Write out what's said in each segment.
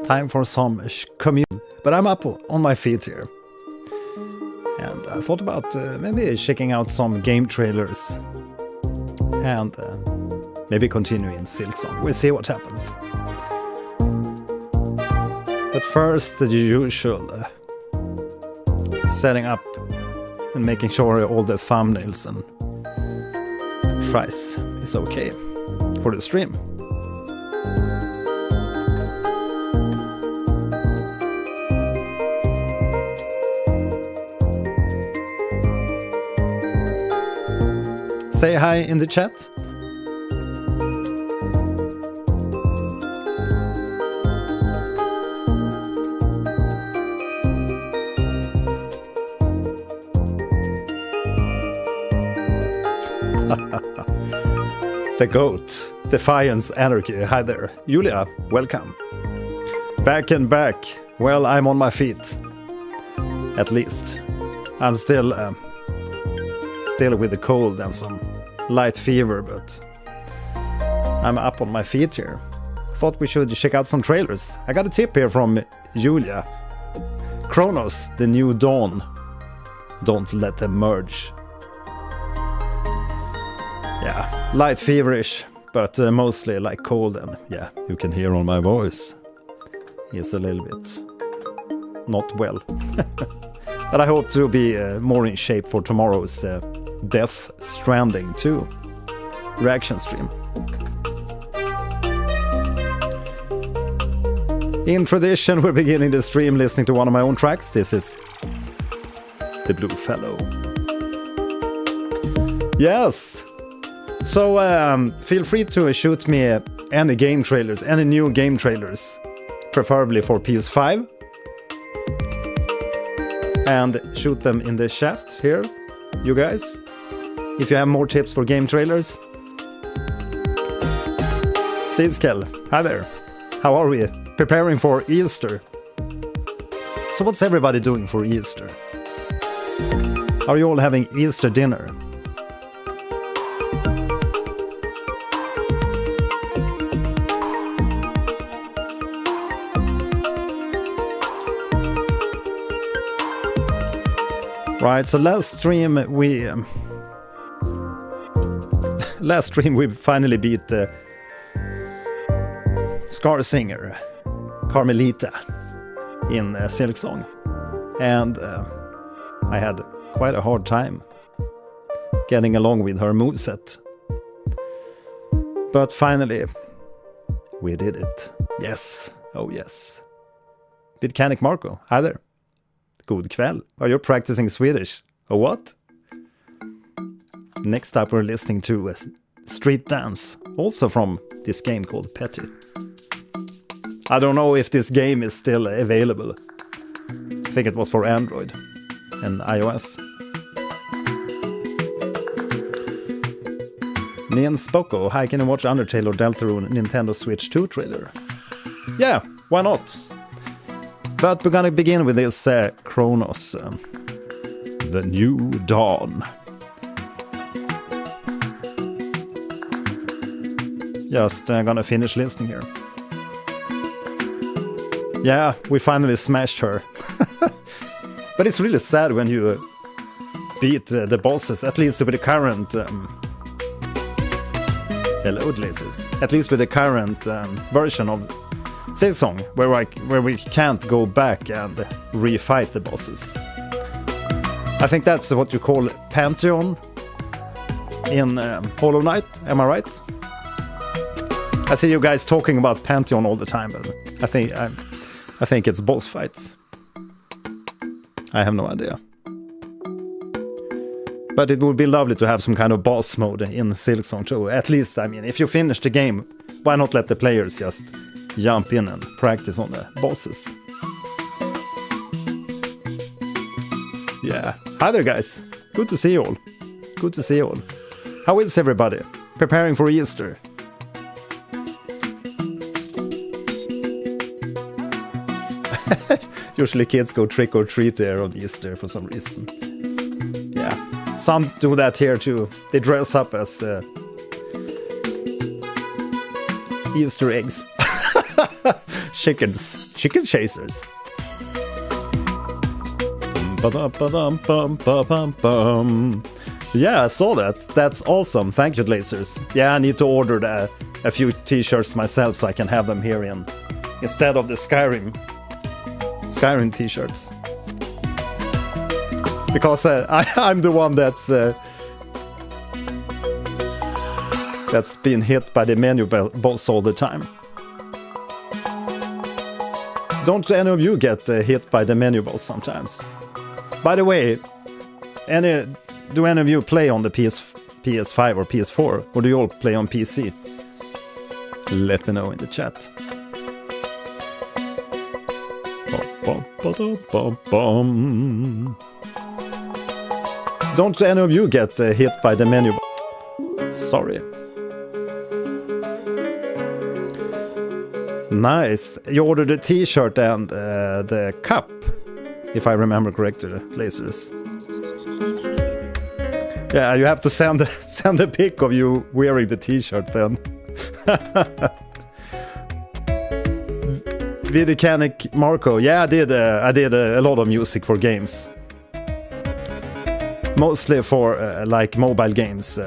Time for some commute. But I'm up on my feet here. And I thought about maybe checking out some game trailers. And maybe continue in Silksong. We'll see what happens. But first, the usual setting up and making sure all the thumbnails and price is okay for the stream. Say hi in the chat. The goat, Defiance Anarchy. Hi there. Julia, welcome. Back and back. Well, I'm on my feet. At least. I'm still with the cold and some light fever, but I'm up on my feet here. Thought we should check out some trailers. I got a tip here from Julia. Kronos, the new dawn. Don't let them merge. Yeah, light feverish, but mostly like cold, and yeah, you can hear on my voice. It's a little bit not well. But I hope to be more in shape for tomorrow's Death Stranding 2 reaction stream. In tradition, we're beginning the stream listening to one of my own tracks. This is The Blue Fellow. Yes! So feel free to shoot me any game trailers, any new game trailers, preferably for PS5. And shoot them in the chat here, you guys. If you have more tips for game trailers. Siskel, hi there. How are we? Preparing for Easter. So what's everybody doing for Easter? Are you all having Easter dinner? Right, so last stream we finally beat Scar Singer, Carmelita, in Silksong, and I had quite a hard time getting along with her moveset. But finally, we did it. Yes, oh yes. Bitcanic Marco, hi there. God kväll. Are you practicing Swedish? Or what? Next up we're listening to Street Dance, also from this game called Petty. I don't know if this game is still available. I think it was for Android and iOS. Nien Spoko, hi, can you watch Undertale or Deltarune Nintendo Switch 2 trailer? Yeah, why not? But we're gonna begin with this Kronos, the new dawn. Just gonna finish listening here. Yeah, we finally smashed her. But it's really sad when you beat the bosses, at least with the current... hello, lasers. At least with the current version of Silksong, where we can't go back and refight the bosses. I think that's what you call Pantheon in Hollow Knight, am I right? I see you guys talking about Pantheon all the time, but I think it's boss fights. I have no idea. But it would be lovely to have some kind of boss mode in Silksong too. At least, I mean, if you finish the game, why not let the players just jump in and practice on the bosses? Yeah. Hi there, guys. Good to see you all. Good to see you all. How is everybody? Preparing for Easter? Usually kids go trick or treat there on Easter for some reason. Yeah. Some do that here too. They dress up as Easter eggs. Chicken chasers. Yeah, I saw that. That's awesome. Thank you, Lasers. Yeah, I need to order a few t-shirts myself so I can have them here instead of the Skyrim t-shirts. Because I'm the one that's been hit by the menu boss all the time. Don't any of you get hit by the menu boss sometimes? By the way, do any of you play on the PS5 or PS4, or do you all play on PC? Let me know in the chat. Don't any of you get hit by the menu? Sorry. Nice. You ordered a t-shirt and the cup, if I remember correctly, Lasers. Yeah, you have to send a pic of you wearing the t-shirt then. Vidicanic Marco. Yeah, I did a lot of music for games. Mostly for like mobile games,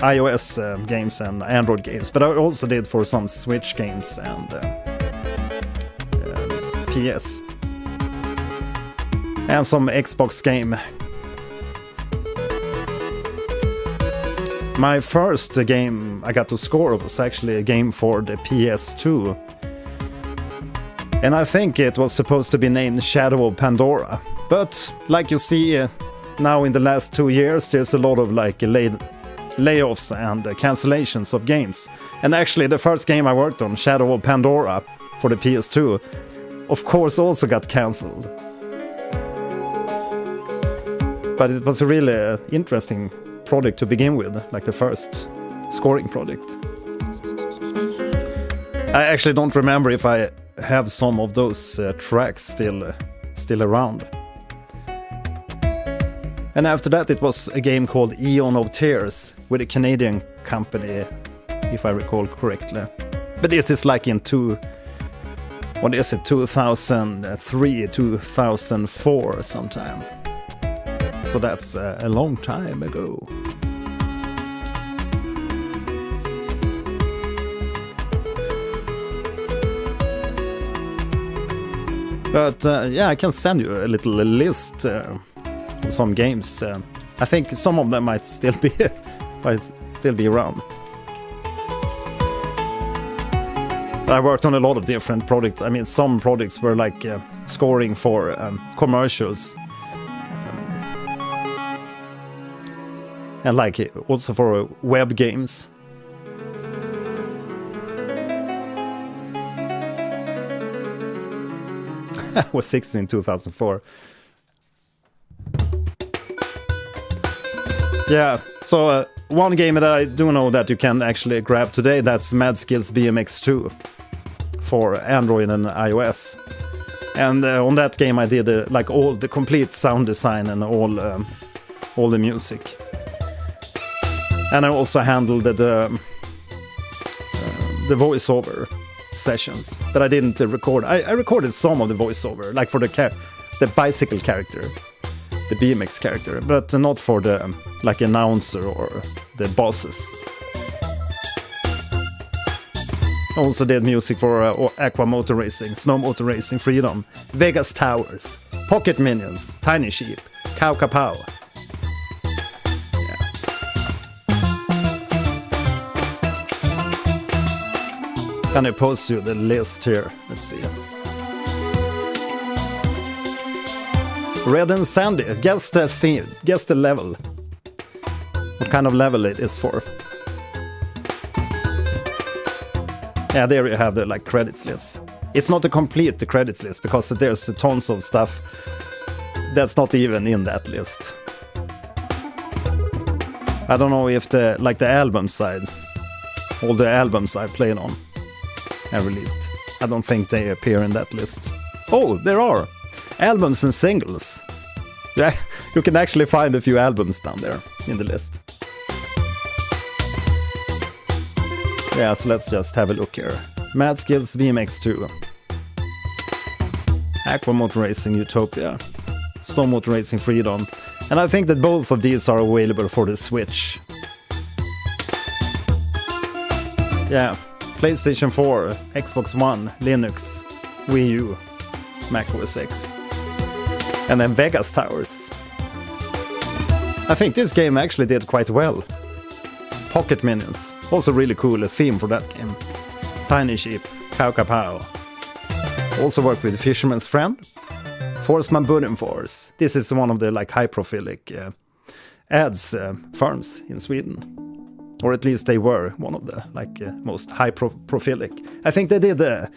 iOS games and Android games, but I also did for some Switch games and PS. And some Xbox game. My first game I got to score was actually a game for the PS2. And I think it was supposed to be named Shadow of Pandora. But like you see now in the last 2 years, there's a lot of like layoffs and cancellations of games. And actually the first game I worked on, Shadow of Pandora, for the PS2, of course also got cancelled. But it was a really interesting project to begin with, like the first scoring project. I actually don't remember if I have some of those tracks still around. And after that it was a game called Eon of Tears with a Canadian company, if I recall correctly. But this is like in 2003, 2004 sometime. So that's a long time ago. But yeah, I can send you a little list of some games. I think some of them might still be around. I worked on a lot of different projects. I mean, some projects were like scoring for commercials. And like also for web games. I was 16 in 2004. Yeah, so one game that I do know that you can actually grab today, that's Mad Skills BMX2 for Android and iOS. And on that game I did like all the complete sound design and all the music. And I also handled the voiceover sessions, but I didn't record. I recorded some of the voiceover, like for the bicycle character, the BMX character, but not for the like announcer or the bosses. Also did music for Aqua Motor Racing, Snow Motor Racing Freedom, Vegas Towers, Pocket Minions, Tiny Sheep, Cow Kapow. Can I post you the list here? Let's see. Red and Sandy, guess the theme, guess the level. What kind of level it is for? Yeah, there you have the like credits list. It's not a complete credits list because there's tons of stuff that's not even in that list. I don't know if the album side, all the albums I played on and released, I don't think they appear in that list. Oh, there are albums and singles. Yeah, you can actually find a few albums down there in the list. Yeah, so let's just have a look here. Mad Skills BMX2. Aqua Motor Racing Utopia, Snow Motor Racing Freedom, and I think that both of these are available for the Switch. Yeah, PlayStation 4, Xbox One, Linux, Wii U, Mac OS X, and then Vegas Towers. I think this game actually did quite well. Pocket Minions, also really cool theme for that game. Tiny Sheep, Cow Kapow. Also worked with Fisherman's Friend, Forceman Budding Force. This is one of the like high-profilic ads firms in Sweden. Or at least they were one of the like most high-profilic. I think they did the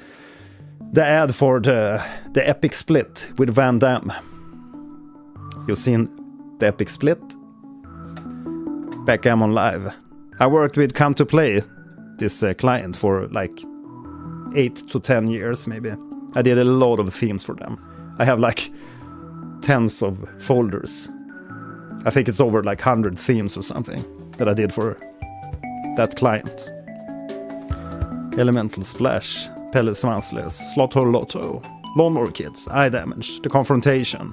ad for the Epic Split with Van Damme. You've seen the Epic Split? Backgammon Live. I worked with Come to Play, this client, for like 8 to 10 years maybe. I did a lot of themes for them. I have like tens of folders. I think it's over like 100 themes or something that I did for that client. Elemental Splash, Pelle Svanslös, Slothole Lotto, Lawnmower Kids, Eye Damage, The Confrontation.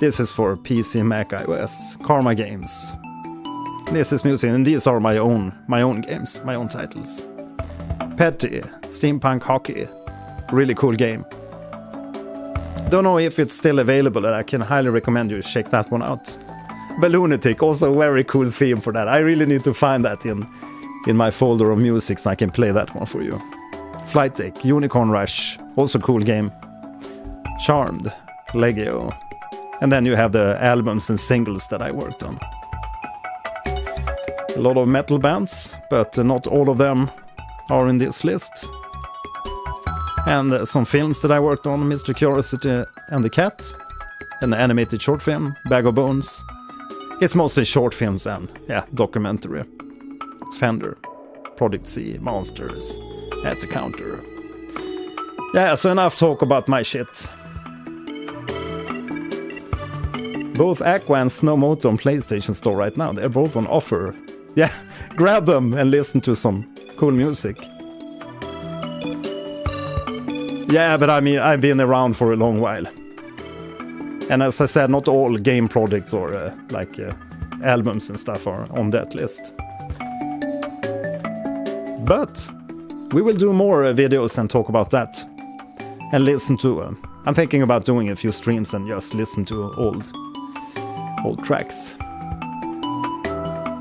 This is for PC, Mac, iOS, Karma Games. This is music, and these are my own games, my own titles. Petty, Steampunk Hockey, really cool game. Don't know if it's still available, and I can highly recommend you check that one out. Balloonatic, also a very cool theme for that. I really need to find that in my folder of music so I can play that one for you. Flight Deck, Unicorn Rush, also cool game. Charmed, Legio. And then you have the albums and singles that I worked on. A lot of metal bands, but not all of them are in this list. And some films that I worked on, Mr. Curiosity and the Cat, an animated short film, Bag of Bones. It's mostly short films and, yeah, documentary. Fender, Project C, Monsters, At the Counter. Yeah, so enough talk about my shit. Both Aqua and Snowmoto on PlayStation Store right now, they're both on offer. Yeah, grab them and listen to some cool music. Yeah, but I mean, I've been around for a long while. And as I said, not all game projects or albums and stuff are on that list. But we will do more videos and talk about that. And listen to... I'm thinking about doing a few streams and just listen to old tracks.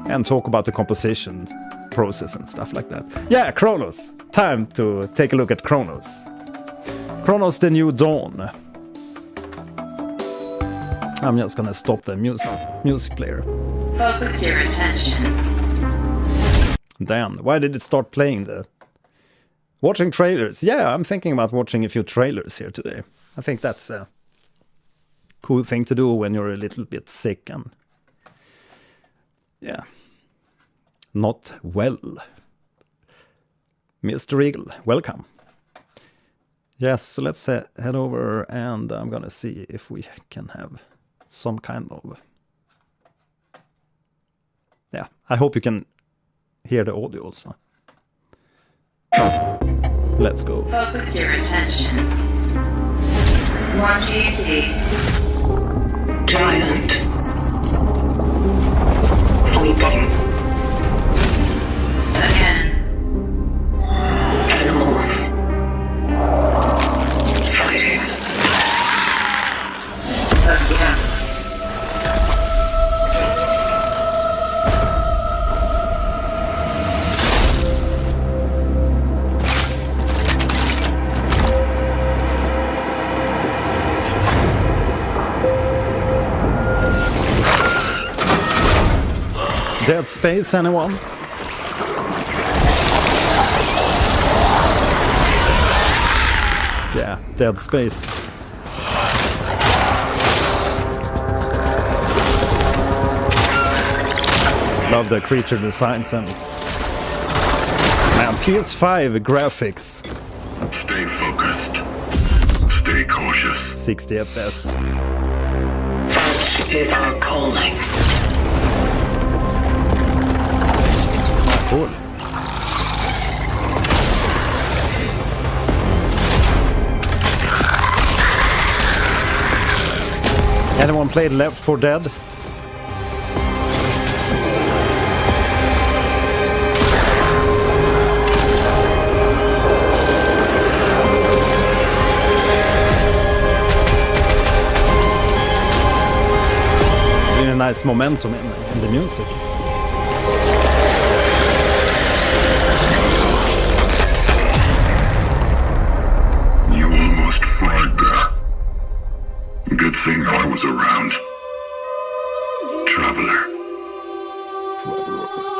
And talk about the composition process and stuff like that. Yeah, Chronos! Time to take a look at Chronos. Chronos The New Dawn. I'm just gonna stop the music player. Focus your attention. Damn, why did it start playing the... Watching trailers. Yeah, I'm thinking about watching a few trailers here today. I think that's a cool thing to do when you're a little bit sick and... Yeah. Not well. Mr. Eagle, welcome. Yes, so let's head over and I'm gonna see if we can have some kind of... Yeah, I hope you can hear the audio also. Let's go. Focus your attention. What do you see? Giant. Sleeping. Again. Animals. Fighting. Again. Dead Space, anyone? Yeah, Dead Space. Love the creature designs and... Man, PS5 graphics. Stay focused. Stay cautious. 60 FPS. Such is our calling. Cool. Anyone played Left 4 Dead? Really nice momentum in the music. You almost fried there. Good thing I was around. Traveler.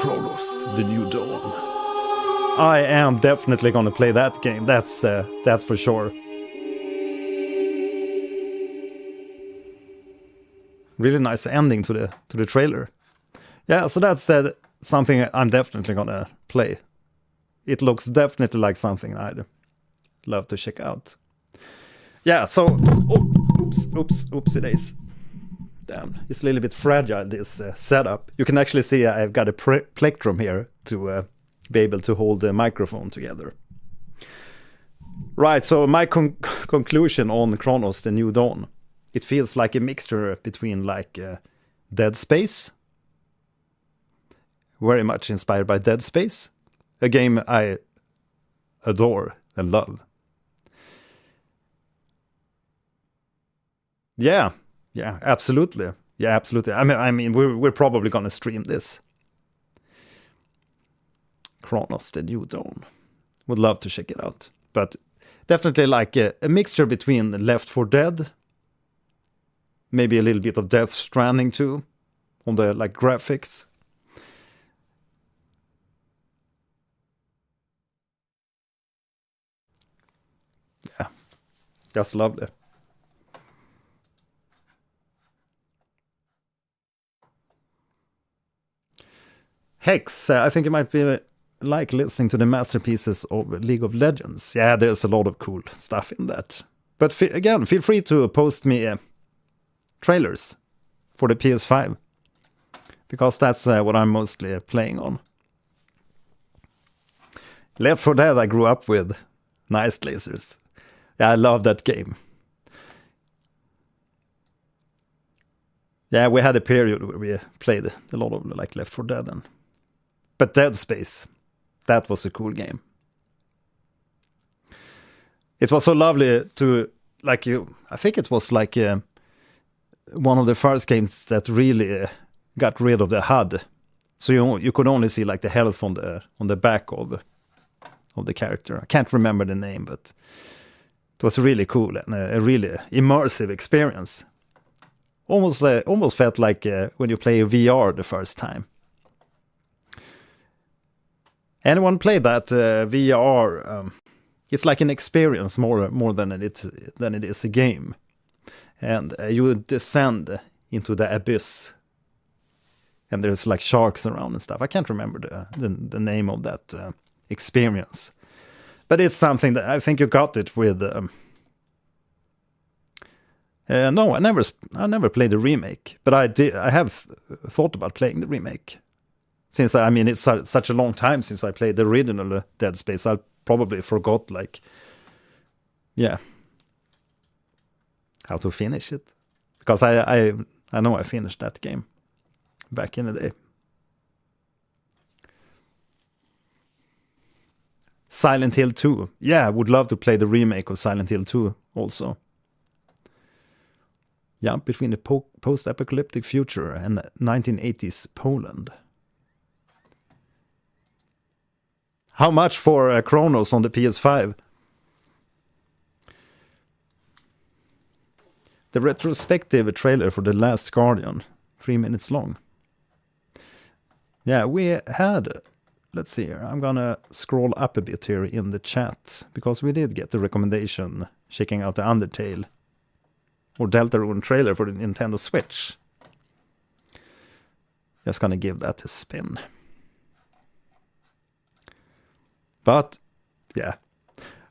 Kronos, the New Dawn. I am definitely gonna play that game. That's for sure. Really nice ending to the trailer. Yeah, so that's something I'm definitely gonna play. It looks definitely like something I'd love to check out. Yeah, so oopsie days. Damn, it's a little bit fragile, this setup. You can actually see I've got a plectrum here to be able to hold the microphone together. Right, so my conclusion on Kronos, the New Dawn. It feels like a mixture between like Dead Space, very much inspired by Dead Space, a game I adore and love. Yeah, absolutely. Yeah, absolutely. I mean, we're probably gonna stream this. Kronos, the New Dawn. Would love to check it out, but definitely like a mixture between Left 4 Dead. Maybe a little bit of Death Stranding too, on the like graphics. Yeah, that's lovely. Hex, I think it might be like listening to the masterpieces of League of Legends. Yeah, there's a lot of cool stuff in that. But again, feel free to post me trailers for the PS5, because that's what I'm mostly playing on. Left 4 Dead I grew up with. Nice lasers. Yeah, I love that game. Yeah, we had a period where we played a lot of like Left 4 Dead. But Dead Space, that was a cool game. It was so lovely to, like, I think it was like one of the first games that really got rid of the HUD, so you could only see like the health on the back of the character. I can't remember the name, but it was really cool and a really immersive experience. Almost felt like when you play VR the first time. Anyone played that VR? It's like an experience more than it is a game. And you descend into the abyss, and there's like sharks around and stuff. I can't remember the name of that experience, but it's something that I think you got it with. No, I never played the remake, but I have thought about playing the remake. Since I mean it's such a long time since I played the original Dead Space, I probably forgot how to finish it, because I know I finished that game back in the day. Silent Hill 2. Yeah, I would love to play the remake of Silent Hill 2 also. Jump between the post-apocalyptic future and 1980s Poland. How much for Kronos on the PS5? The retrospective trailer for The Last Guardian, 3 minutes long. Yeah, we had, let's see here, I'm gonna scroll up a bit here in the chat, because we did get the recommendation checking out the Undertale or Deltarune trailer for the Nintendo Switch. Just gonna give that a spin. But, yeah.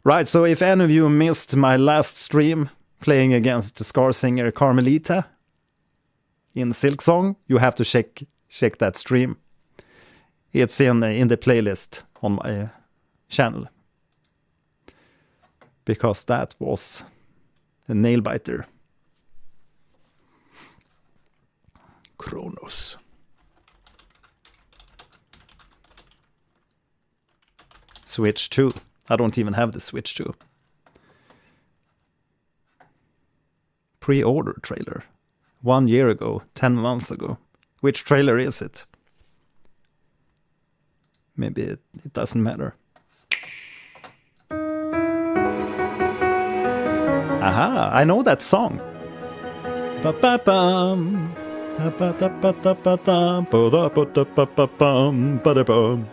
Right, so if any of you missed my last stream playing against the Scar singer Carmelita in Silksong, you have to check that stream. It's in the playlist on my channel. Because that was a nail biter. Kronos. Switch 2. I don't even have the Switch 2. Pre-order trailer. 1 year ago, 10 months ago. Which trailer is it? Maybe it doesn't matter. Aha, I know that song. Ba-ba-bum. Ba-ba-da-ba-da-ba-dum. Ba-da-ba-da-ba-ba-bum. Ba-da-bum.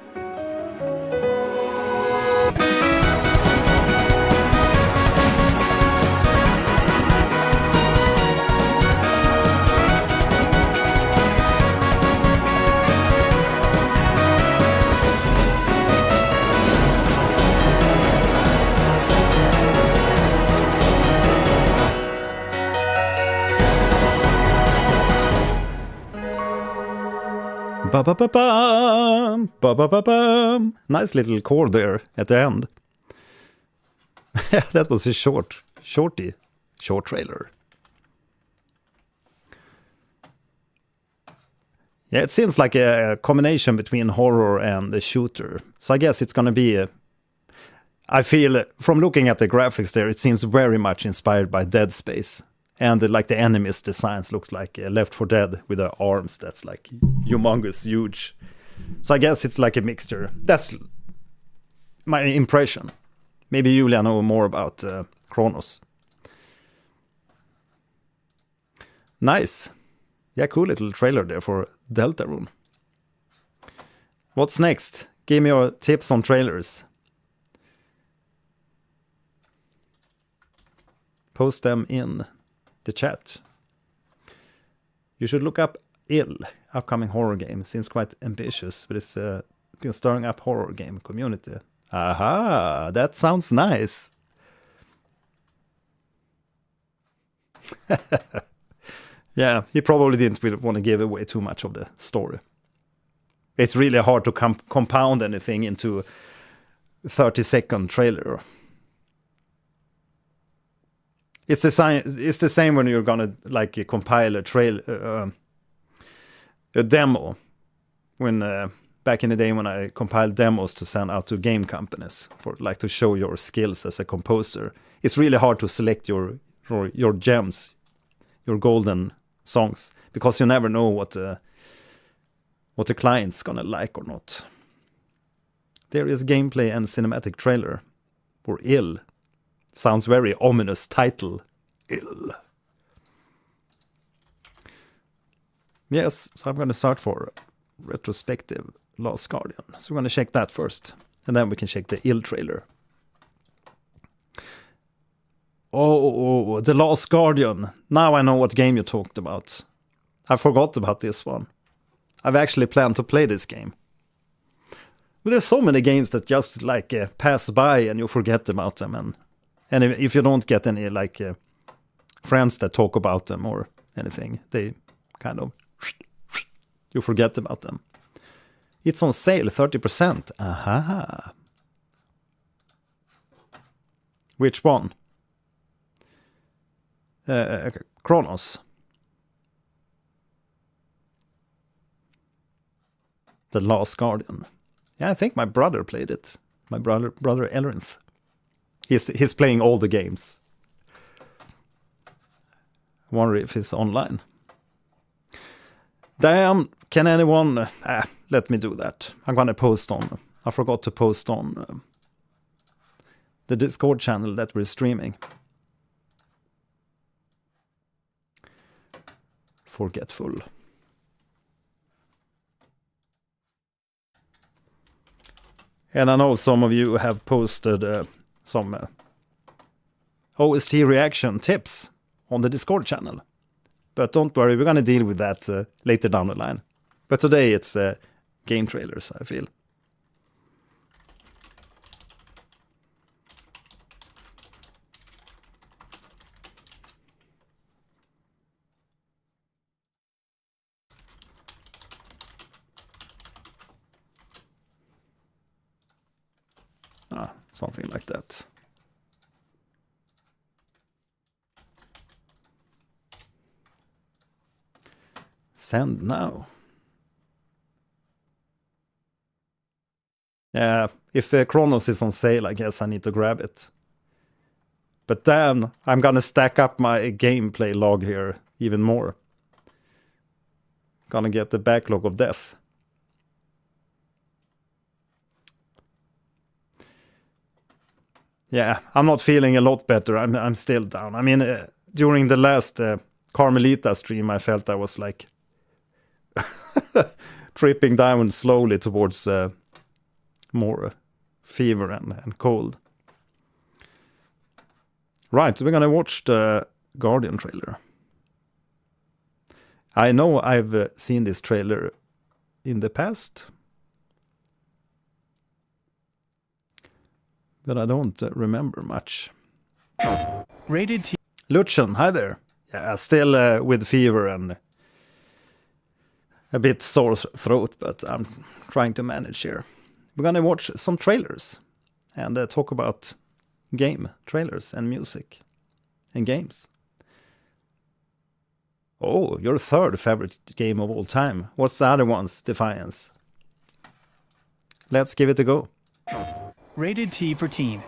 Ba-ba-ba-bum, ba-ba-ba-bum. Nice little chord there at the end. That was a short trailer. Yeah, it seems like a combination between horror and a shooter. So I guess it's gonna be a... I feel, from looking at the graphics there, it seems very much inspired by Dead Space. And like the enemies' designs looks like Left 4 Dead with the arms that's like humongous, huge. So I guess it's like a mixture. That's my impression. Maybe Julia know more about Kronos. Nice. Yeah, cool little trailer there for Deltarune. What's next? Give me your tips on trailers. Post them in the chat. You should look up Ill, upcoming horror game. Seems quite ambitious, but it's been stirring up horror game community. Aha, that sounds nice. Yeah, he probably didn't really want to give away too much of the story. It's really hard to compound anything into a 30-second trailer. It's the same when you're gonna like compile a demo. When back in the day when I compiled demos to send out to game companies for like to show your skills as a composer, it's really hard to select your gems, your golden songs, because you never know what the client's gonna like or not. There is gameplay and cinematic trailer for Ill. Sounds very ominous title. Ill. Yes, so I'm going to start for retrospective Last Guardian. So we're going to check that first. And then we can check the Ill trailer. Oh, the Last Guardian. Now I know what game you talked about. I forgot about this one. I've actually planned to play this game. But there's so many games that just like pass by and you forget about them. And if you don't get any like friends that talk about them or anything, they kind of, you forget about them. It's on sale, 30%. Aha. Which one? Kronos. The Last Guardian. Yeah, I think my brother played it. My brother Elrinth. He's playing all the games. I wonder if he's online. Damn, can anyone... let me do that. I'm gonna post on... I forgot to post on the Discord channel that we're streaming. Forgetful. And I know some of you have posted... some OST reaction tips on the Discord channel. But don't worry, we're going to deal with that later down the line. But today it's game trailers, I feel. Something like that. Send now. Yeah, if Chronos is on sale, I guess I need to grab it. But then I'm gonna stack up my gameplay log here even more. Gonna get the backlog of death. Yeah, I'm not feeling a lot better. I'm still down. I mean, during the last Carmelita stream, I felt I was like tripping down slowly towards more fever and cold. Right, so we're gonna watch the Guardian trailer. I know I've seen this trailer in the past, but I don't remember much. Rated T. Lucian, hi there. Yeah, still with fever and a bit sore throat, but I'm trying to manage here. We're gonna watch some trailers and talk about game trailers and music and games. Oh, your third favorite game of all time. What's the other one's, Defiance? Let's give it a go. Rated T for teen.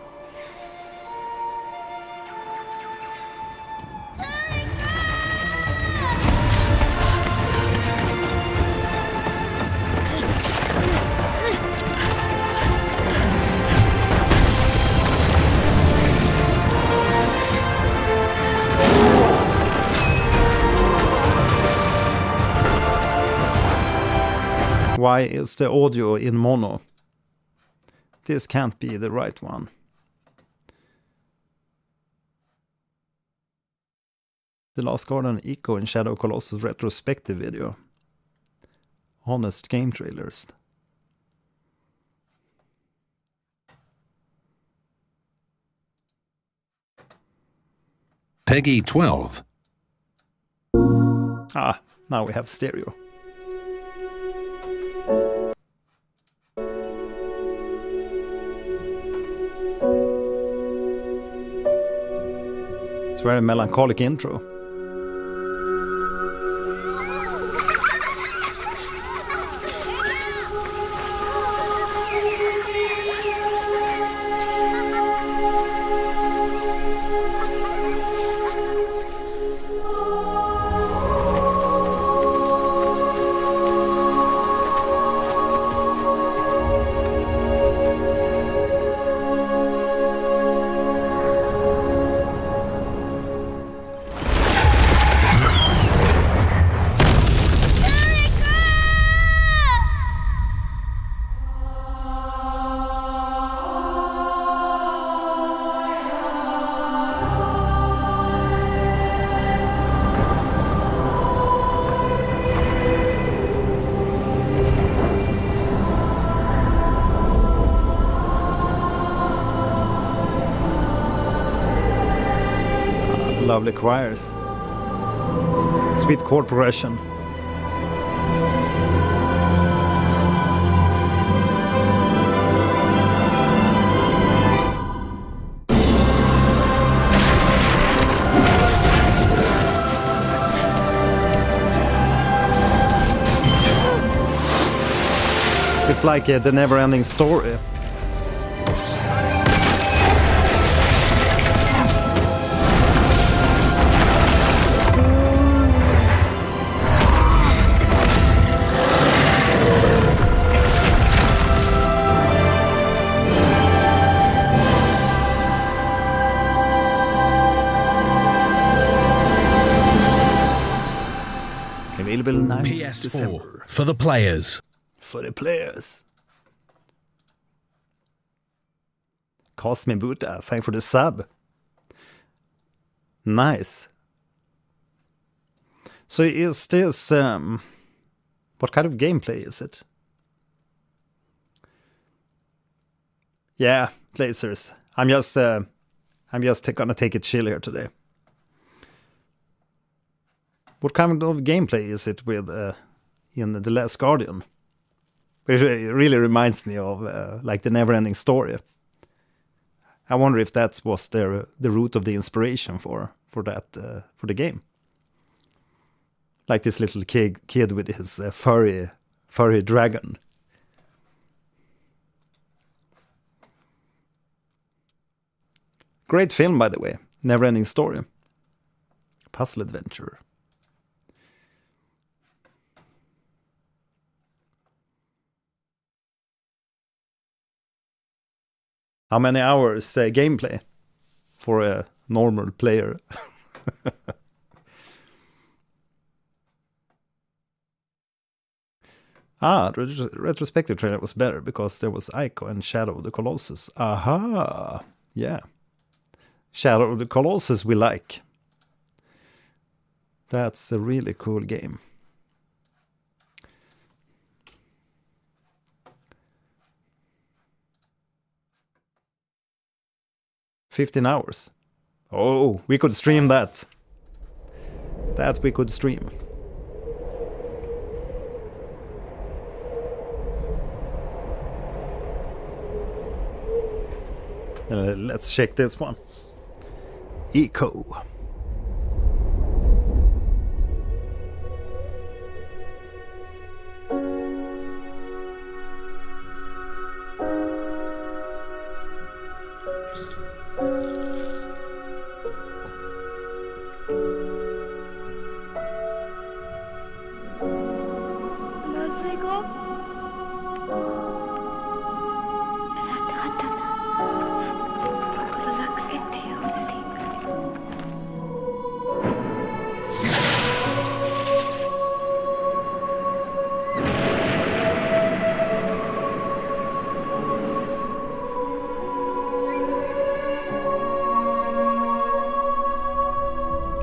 Why is the audio in mono? This can't be the right one. The Last Guardian Echo and Shadow Colossus retrospective video. Honest game trailers. Peggy 12. Ah, now we have stereo. It's a very melancholic intro. Lovely choirs. Sweet chord progression. It's like the never-ending story. Available 9th PS4 December. for the players. For the players. Cosme Buddha, thanks for the sub. Nice. So is this what kind of gameplay is it? Yeah, lasers. I'm just gonna take it chill here today. What kind of gameplay is it with in The Last Guardian? It really reminds me of like the never-ending story. I wonder if that was the root of the inspiration for that for the game. Like this little kid with his furry dragon. Great film, by the way. Never-ending story. Puzzle adventure. How many hours gameplay for a normal player? The retrospective trailer was better because there was Ico and Shadow of the Colossus. Aha! Yeah. Shadow of the Colossus we like. That's a really cool game. $15 hours. Oh, we could stream that. That we could stream. Let's check this one. Eco.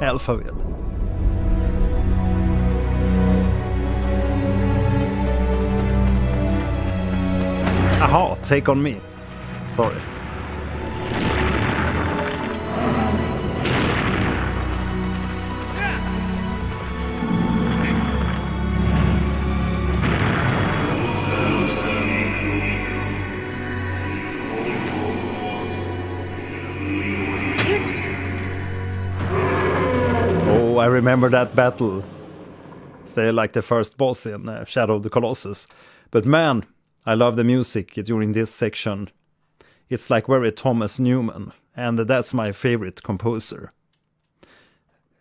Alphaville. Aha, Take On Me. Sorry. I remember that battle. It's like the first boss in Shadow of the Colossus. But man, I love the music during this section. It's like very Thomas Newman, and that's my favorite composer.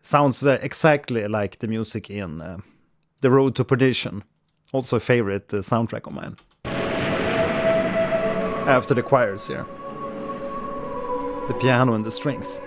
Sounds exactly like the music in The Road to Perdition. Also a favorite soundtrack of mine. After the choirs here. The piano and the strings.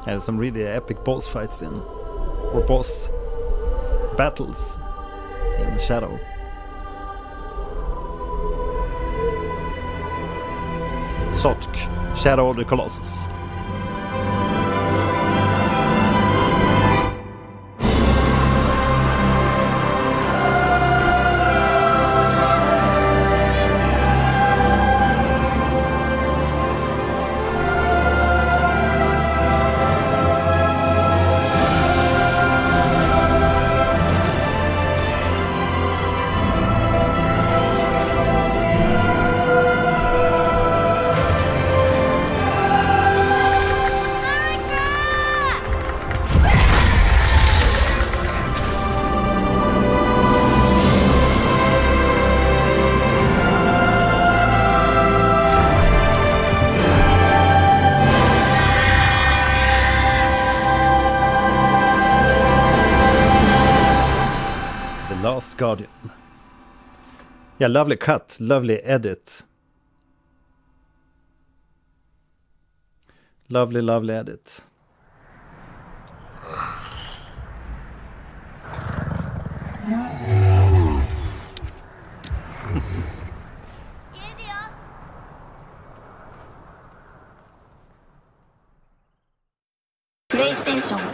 And some really epic boss fights or boss battles in Shadow. Sotk, Shadow of the Colossus. Guardian. Yeah, lovely cut, lovely edit. Lovely, lovely edit. mission.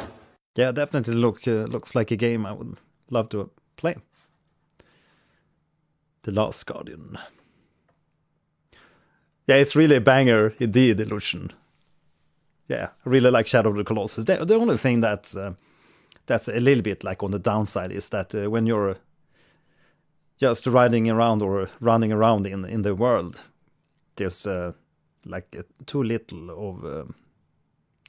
Yeah, definitely looks like a game I would love to play. The Last Guardian. Yeah, it's really a banger indeed, Illusion. Yeah, I really like Shadow of the Colossus. The only thing that's a little bit like on the downside is that when you're just riding around or running around in the world, there's too little of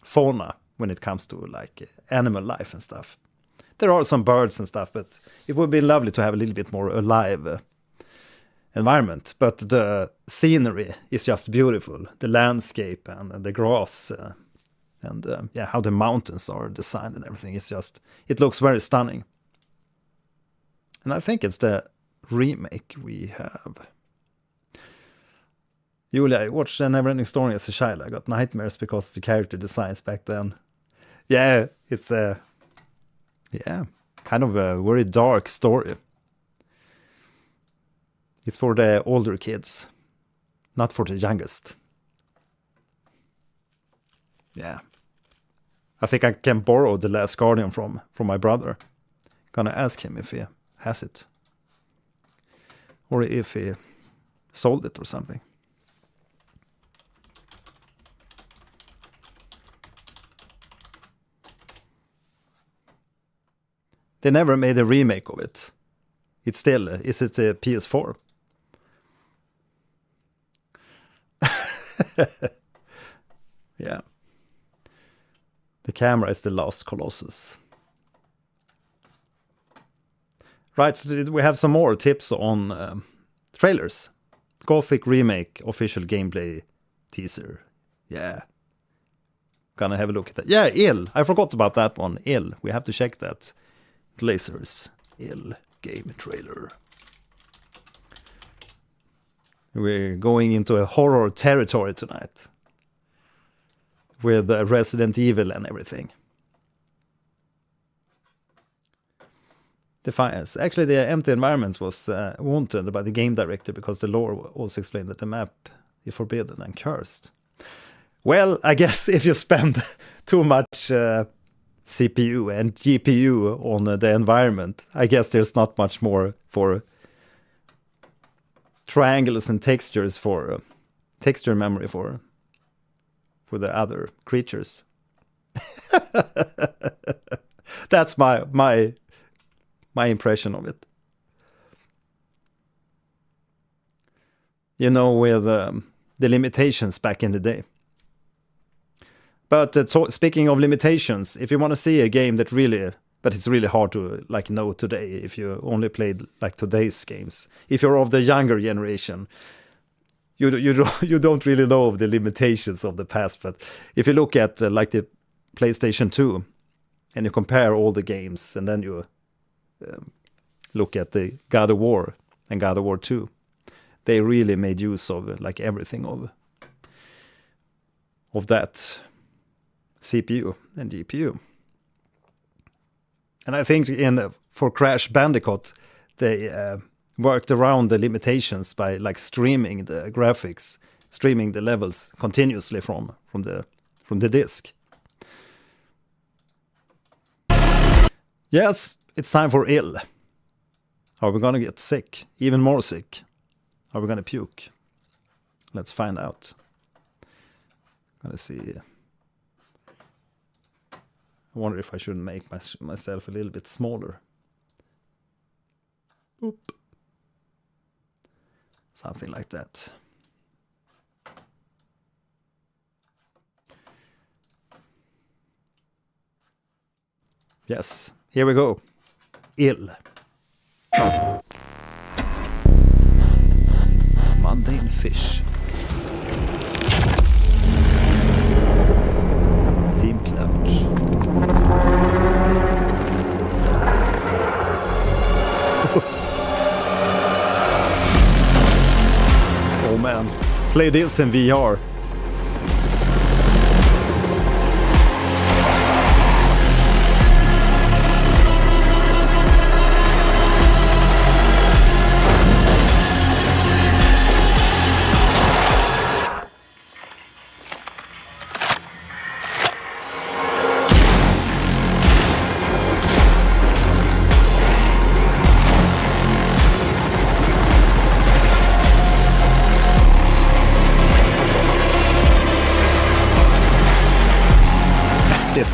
fauna when it comes to like animal life and stuff. There are some birds and stuff, but it would be lovely to have a little bit more alive environment. But the scenery is just beautiful. The landscape and the grass and how the mountains are designed and everything. It looks very stunning. And I think it's the remake we have. Julia, I watched a Neverending Story as a child. I got nightmares because of the character designs back then. Yeah, it's kind of a very dark story. It's for the older kids, not for the youngest. Yeah. I think I can borrow The Last Guardian from my brother. Gonna ask him if he has it. Or if he sold it or something. They never made a remake of it. It's still, is it a PS4? Yeah. The camera is the Last Colossus. Right, so we have some more tips on trailers. Gothic Remake official gameplay teaser. Yeah. Gonna have a look at that. Yeah, Ill. I forgot about that one. Ill. We have to check that. Glazers. Ill game trailer. We're going into a horror territory tonight. With Resident Evil and everything. Defiance. Actually, the empty environment was wanted by the game director because the lore also explained that the map is forbidden and cursed. Well, I guess if you spend too much CPU and GPU on the environment, I guess there's not much more for triangles and textures for texture memory for the other creatures. That's my impression of it. You know, with the limitations back in the day. But speaking of limitations, if you want to see a game that really, but it's really hard to like know today if you only played like today's games. If you're of the younger generation, you don't really know of the limitations of the past. But if you look at like the PlayStation 2 and you compare all the games and then you look at the God of War and God of War 2, they really made use of like everything of that CPU and GPU. And I think for Crash Bandicoot, they worked around the limitations by like streaming the graphics, streaming the levels continuously from the disc. Yes, it's time for ill. Are we gonna get sick? Even more sick? Are we gonna puke? Let's find out. Gonna see. I wonder if I should make myself a little bit smaller. Oop. Something like that. Yes, here we go. Ill. Mundane fish. Team Clouch. Oh man, play this in VR.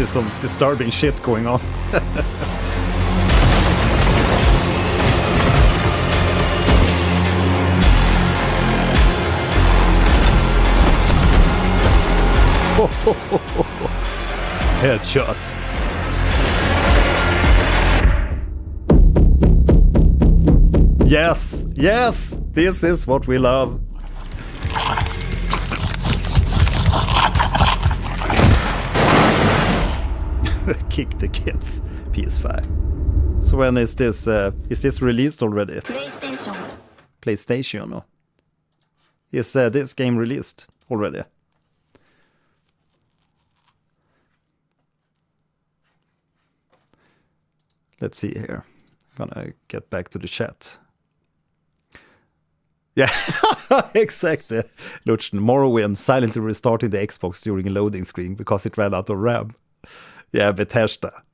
This is some disturbing shit going on. Headshot. Yes, yes, this is what we love. Kick the kids. PS5. So when is this released already? PlayStation. Is this game released already? Let's see here. I'm gonna get back to the chat. Yeah, exactly. Luchen, Morrowind silently restarting the Xbox during a loading screen because it ran out of RAM. Yeah, Bethesda.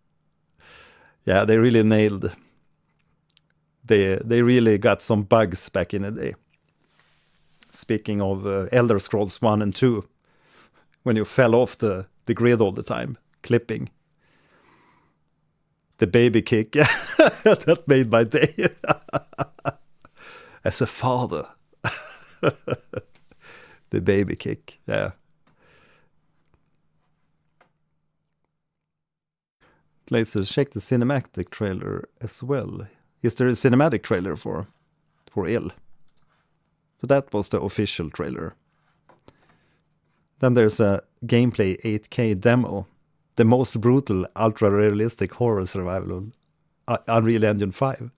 Yeah, they really nailed. They really got some bugs back in the day. Speaking of Elder Scrolls 1 and 2, when you fell off the grid all the time, clipping. The baby kick, that made my day. As a father. The baby kick, yeah. Let's check the cinematic trailer as well. Is there a cinematic trailer for Il? So that was the official trailer. Then there's a gameplay 8K demo. The most brutal, ultra-realistic horror survival on Unreal Engine 5.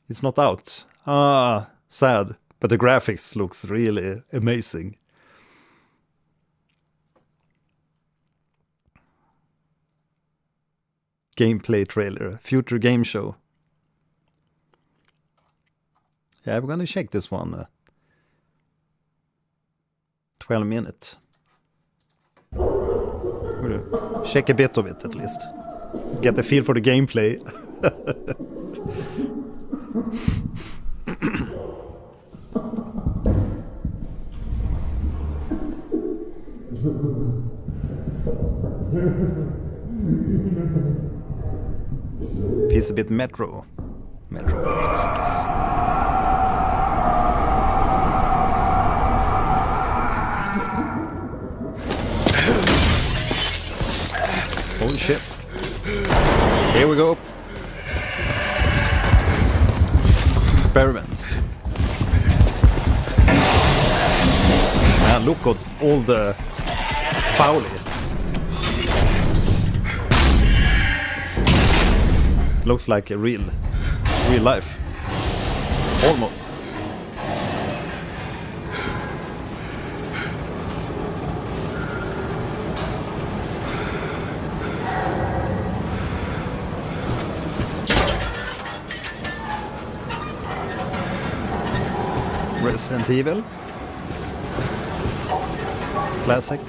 It's not out. Ah, sad. But the graphics looks really amazing. Gameplay trailer, future game show. Yeah, we're gonna check this one. 12 minutes. Check a bit of it at least. Get a feel for the gameplay. Piece a bit Metro Exodus. Holy shit. Here we go. Experiments. Man, look at all the folly. Looks like a real life. Almost. Resident Evil. Classic.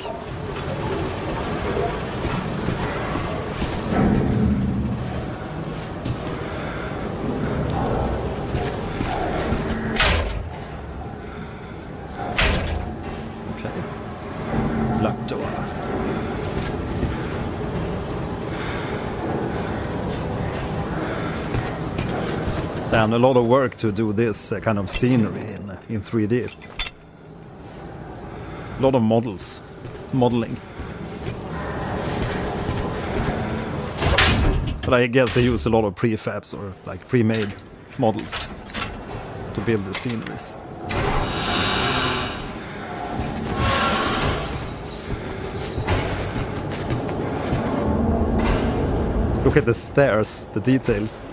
Okay. Locked door. Damn, a lot of work to do this kind of scenery in 3D. A lot of modeling. But I guess they use a lot of prefabs or like pre-made models to build the sceneries. Look at the stairs, the details.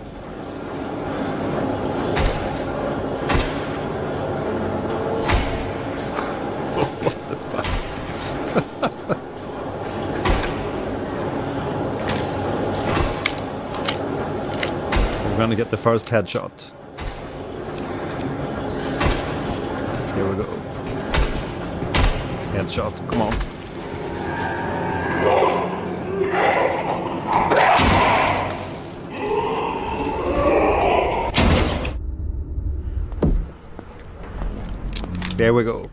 We're gonna get the first headshot. Here we go. Headshot, come on. There we go.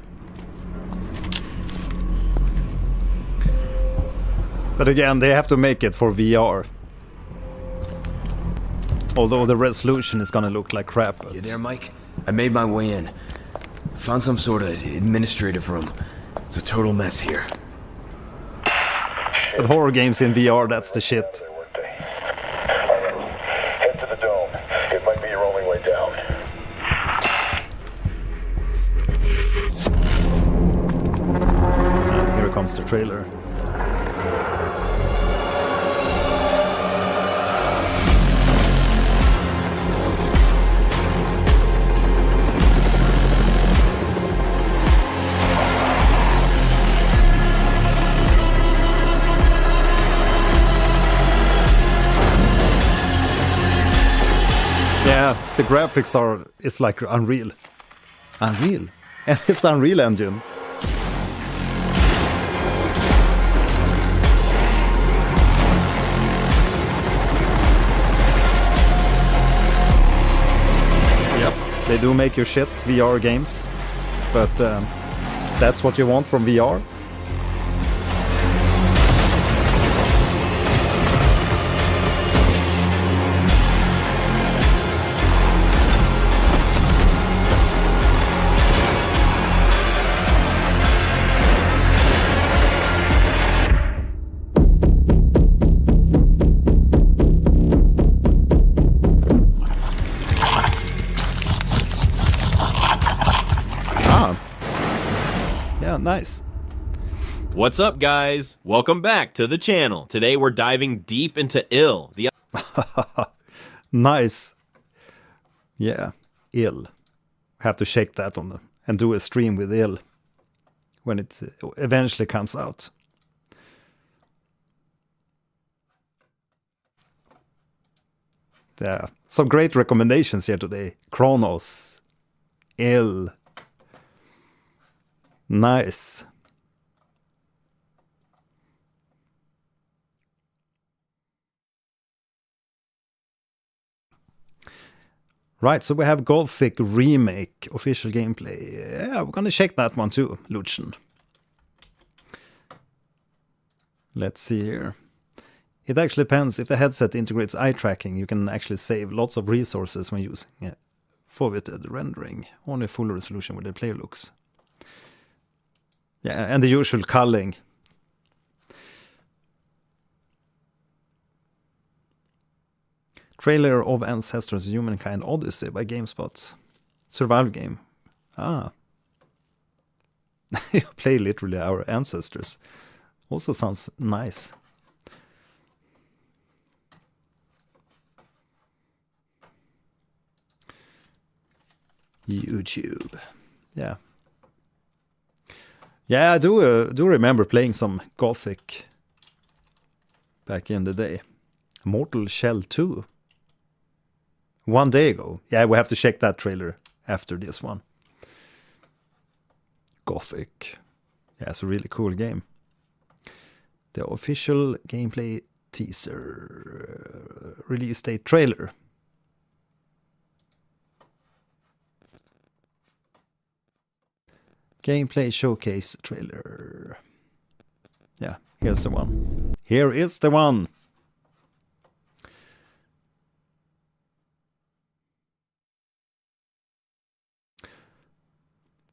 But again, they have to make it for VR. Although the resolution is gonna look like crap. You there, Mike? I made my way in. Found some sort of administrative room. It's a total mess here. With horror games in VR, that's the shit. Head to the dome. It might be your only way down. And here comes the trailer. Yeah, the graphics it's like Unreal. Unreal? And it's Unreal Engine. Yep, they do make your shit, VR games. But that's what you want from VR. Nice. What's up, guys? Welcome back to the channel. Today we're diving deep into Ill. Nice. Yeah, Ill. Have to check that on and do a stream with Ill when it eventually comes out. Yeah, some great recommendations here today. Chronos, Ill. Nice. Right, so we have Gothic Remake official gameplay. Yeah, we're gonna check that one too, Lucian. Let's see here. It actually depends. If the headset integrates eye tracking, you can actually save lots of resources when using forwarded rendering. Only full resolution with the player looks. Yeah, and the usual culling. Trailer of Ancestors Humankind Odyssey by GameSpot. Survival game. Ah. You play literally our ancestors. Also sounds nice. YouTube. Yeah. Yeah, I do remember playing some Gothic back in the day. Mortal Shell 2. One day ago. Yeah, we have to check that trailer after this one. Gothic. Yeah, it's a really cool game. The official gameplay teaser. Release date trailer. Gameplay showcase trailer. Yeah, here's the one. Here is the one.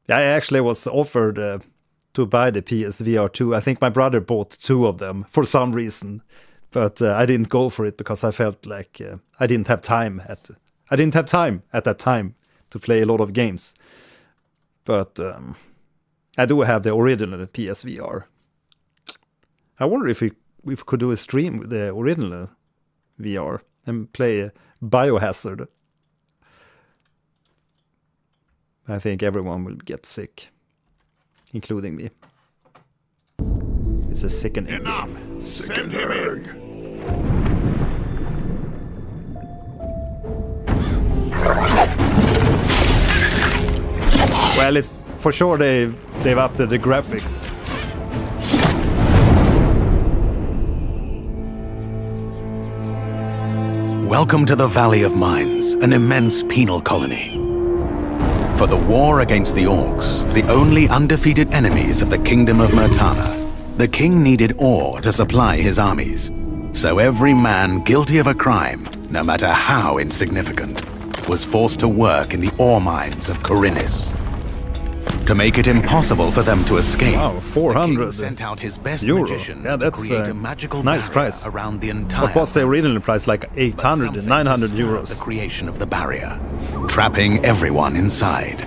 I actually was offered to buy the PSVR 2. I think my brother bought 2 of them for some reason, but I didn't go for it because I felt like I didn't have time at that time to play a lot of games. But I do have the original PSVR. I wonder if we could do a stream with the original VR and play Biohazard. I think everyone will get sick, including me. It's a sickening game. Sickening. Well, it's for sure they've updated the graphics. Welcome to the Valley of Mines, an immense penal colony. For the war against the Orcs, the only undefeated enemies of the Kingdom of Murtana, the king needed ore to supply his armies. So every man guilty of a crime, no matter how insignificant, was forced to work in the ore mines of Khorinis. To make it impossible for them to escape, Wow, the 400 king sent out his best euro. magicians Yeah, to that's create a a magical nice barrier price. around the entire What was the mountain. original price? Like 800, Something 900 to stop euros. the creation of the barrier, trapping everyone inside.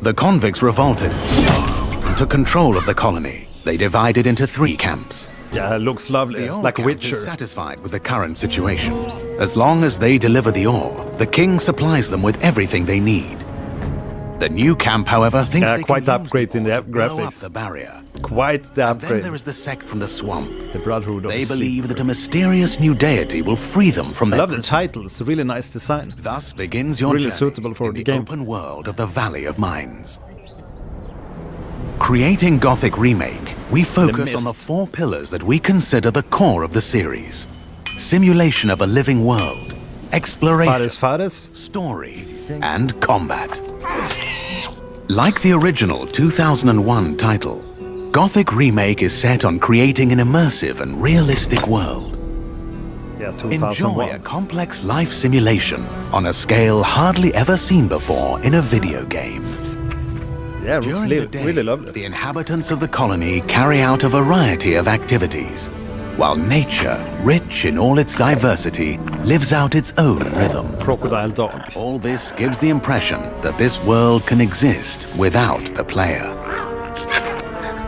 The convicts revolted and took control of the colony. They divided into 3 camps. Yeah, it looks lovely, The old like camp Witcher. is satisfied with the current situation. As long as they deliver the ore, the king supplies them with everything they need. The new camp, however, thinks Yeah, they quite can use upgrade the in the ore to blow up graphics. the barrier. Quite the Then upgrade. there is the sect from the swamp. The Brotherhood of They the believe Sleep. that a mysterious new deity will free them from I their love the prison. titles, really nice design. Thus begins your Really journey suitable for in the the game. open world of the Valley of Mines. Creating Gothic Remake, we focus on the Mist. 4 pillars that we consider the core of the series. Simulation of a living world, exploration, Ferris. story, and combat. Like the original 2001 title, Gothic Remake is set on creating an immersive and realistic world. Yeah, Enjoy 2001. a complex life simulation on a scale hardly ever seen before in a video game. Yeah, it looks During the day, really lovely. the inhabitants of the colony carry out a variety of activities, while nature, rich in all its diversity, lives out its own rhythm. Crocodile dog. All this gives the impression that this world can exist without the player.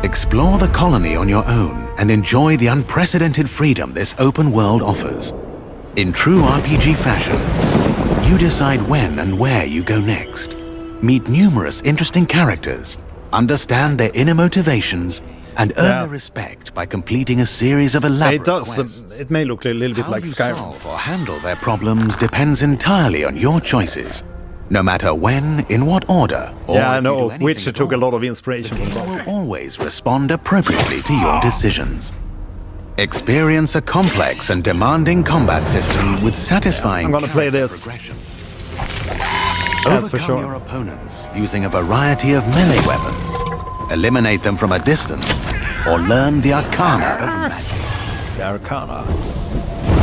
Explore the colony on your own and enjoy the unprecedented freedom this open world offers. In true RPG fashion, you decide when and where you go next. Meet numerous interesting characters, understand their inner motivations, and earn Yeah. their respect by completing a series of elaborate It does. quests. It may look a little bit How like you Skyrim. solve or handle their problems depends entirely on your choices, no matter when, in what order, or Yeah, I if you do know. anything Witcher at took a all. lot of inspiration The from game will Gothic. always respond appropriately to your decisions. Experience a complex and demanding combat system with satisfying I'm gonna play character this. progression. That's for Overcome sure. your opponents using a variety of melee weapons, eliminate them from a distance, or learn the arcana of magic. The Arcana.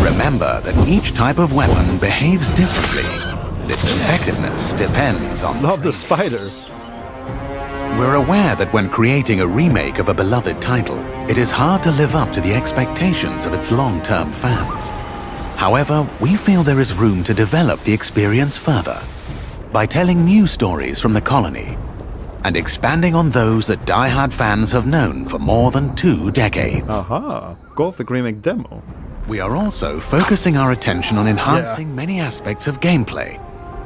Remember that each type of weapon behaves differently, and its effectiveness depends on Love the training. spider. We're aware that when creating a remake of a beloved title, it is hard to live up to the expectations of its long-term fans. However, we feel there is room to develop the experience further by telling new stories from the colony and expanding on those that die-hard fans have known for more than 2 decades. Aha. Gothic Remake demo. We are also focusing our attention on enhancing many aspects of gameplay,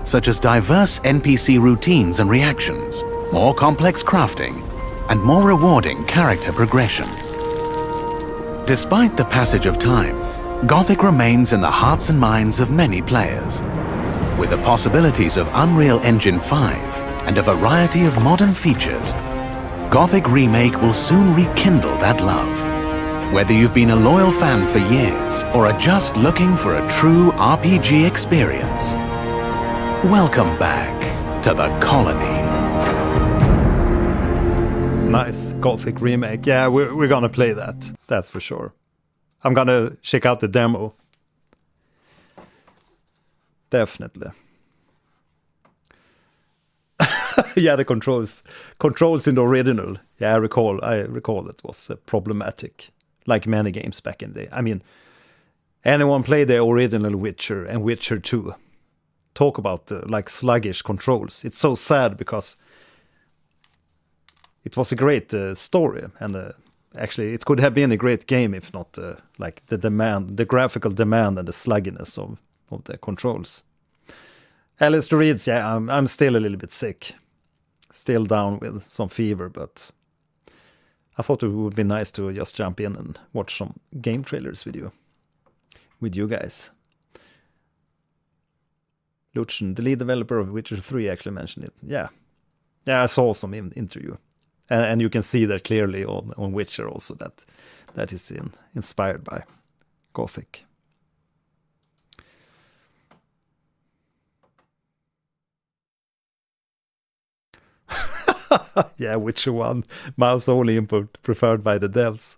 such as diverse NPC routines and reactions, more complex crafting, and more rewarding character progression. Despite the passage of time, Gothic remains in the hearts and minds of many players. With the possibilities of Unreal Engine 5 and a variety of modern features, Gothic Remake will soon rekindle that love. Whether you've been a loyal fan for years or are just looking for a true RPG experience, welcome back to the colony. Nice. Gothic Remake. Yeah, we're gonna play that. That's for sure. I'm gonna check out the demo. Definitely. Yeah, the controls in the original. Yeah, I recall that was problematic, like many games back in the day. I mean, anyone play the original Witcher and Witcher 2? Talk about like sluggish controls. It's so sad because it was a great story, and actually it could have been a great game if not like the graphical demand and the slugginess of the controls. Alistair reads, yeah, I'm still a little bit sick. Still down with some fever, but I thought it would be nice to just jump in and watch some game trailers with you guys. Lucian, the lead developer of Witcher 3, actually mentioned it. Yeah, I saw some interview. And you can see that clearly on Witcher also that is inspired by Gothic. Yeah, Witcher 1. Mouse only input preferred by the devs.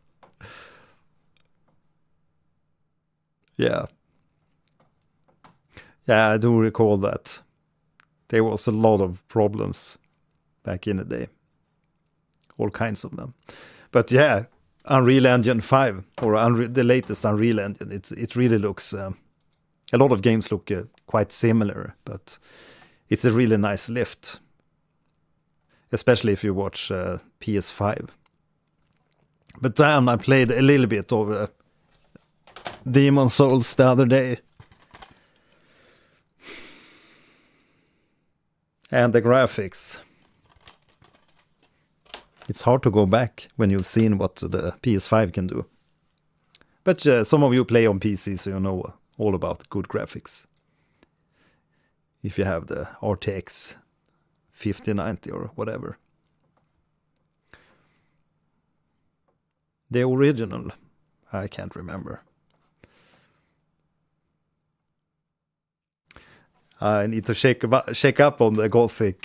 Yeah. Yeah, I do recall that. There was a lot of problems back in the day. All kinds of them. But yeah, Unreal Engine 5, or the latest Unreal Engine, it really looks... a lot of games look quite similar, but it's a really nice lift. Especially if you watch PS5. But damn, I played a little bit of Demon's Souls the other day. And the graphics. It's hard to go back when you've seen what the PS5 can do. But some of you play on PC, so you know all about good graphics. If you have the RTX 5090 or whatever. The original, I can't remember. I need to check up on the Gothic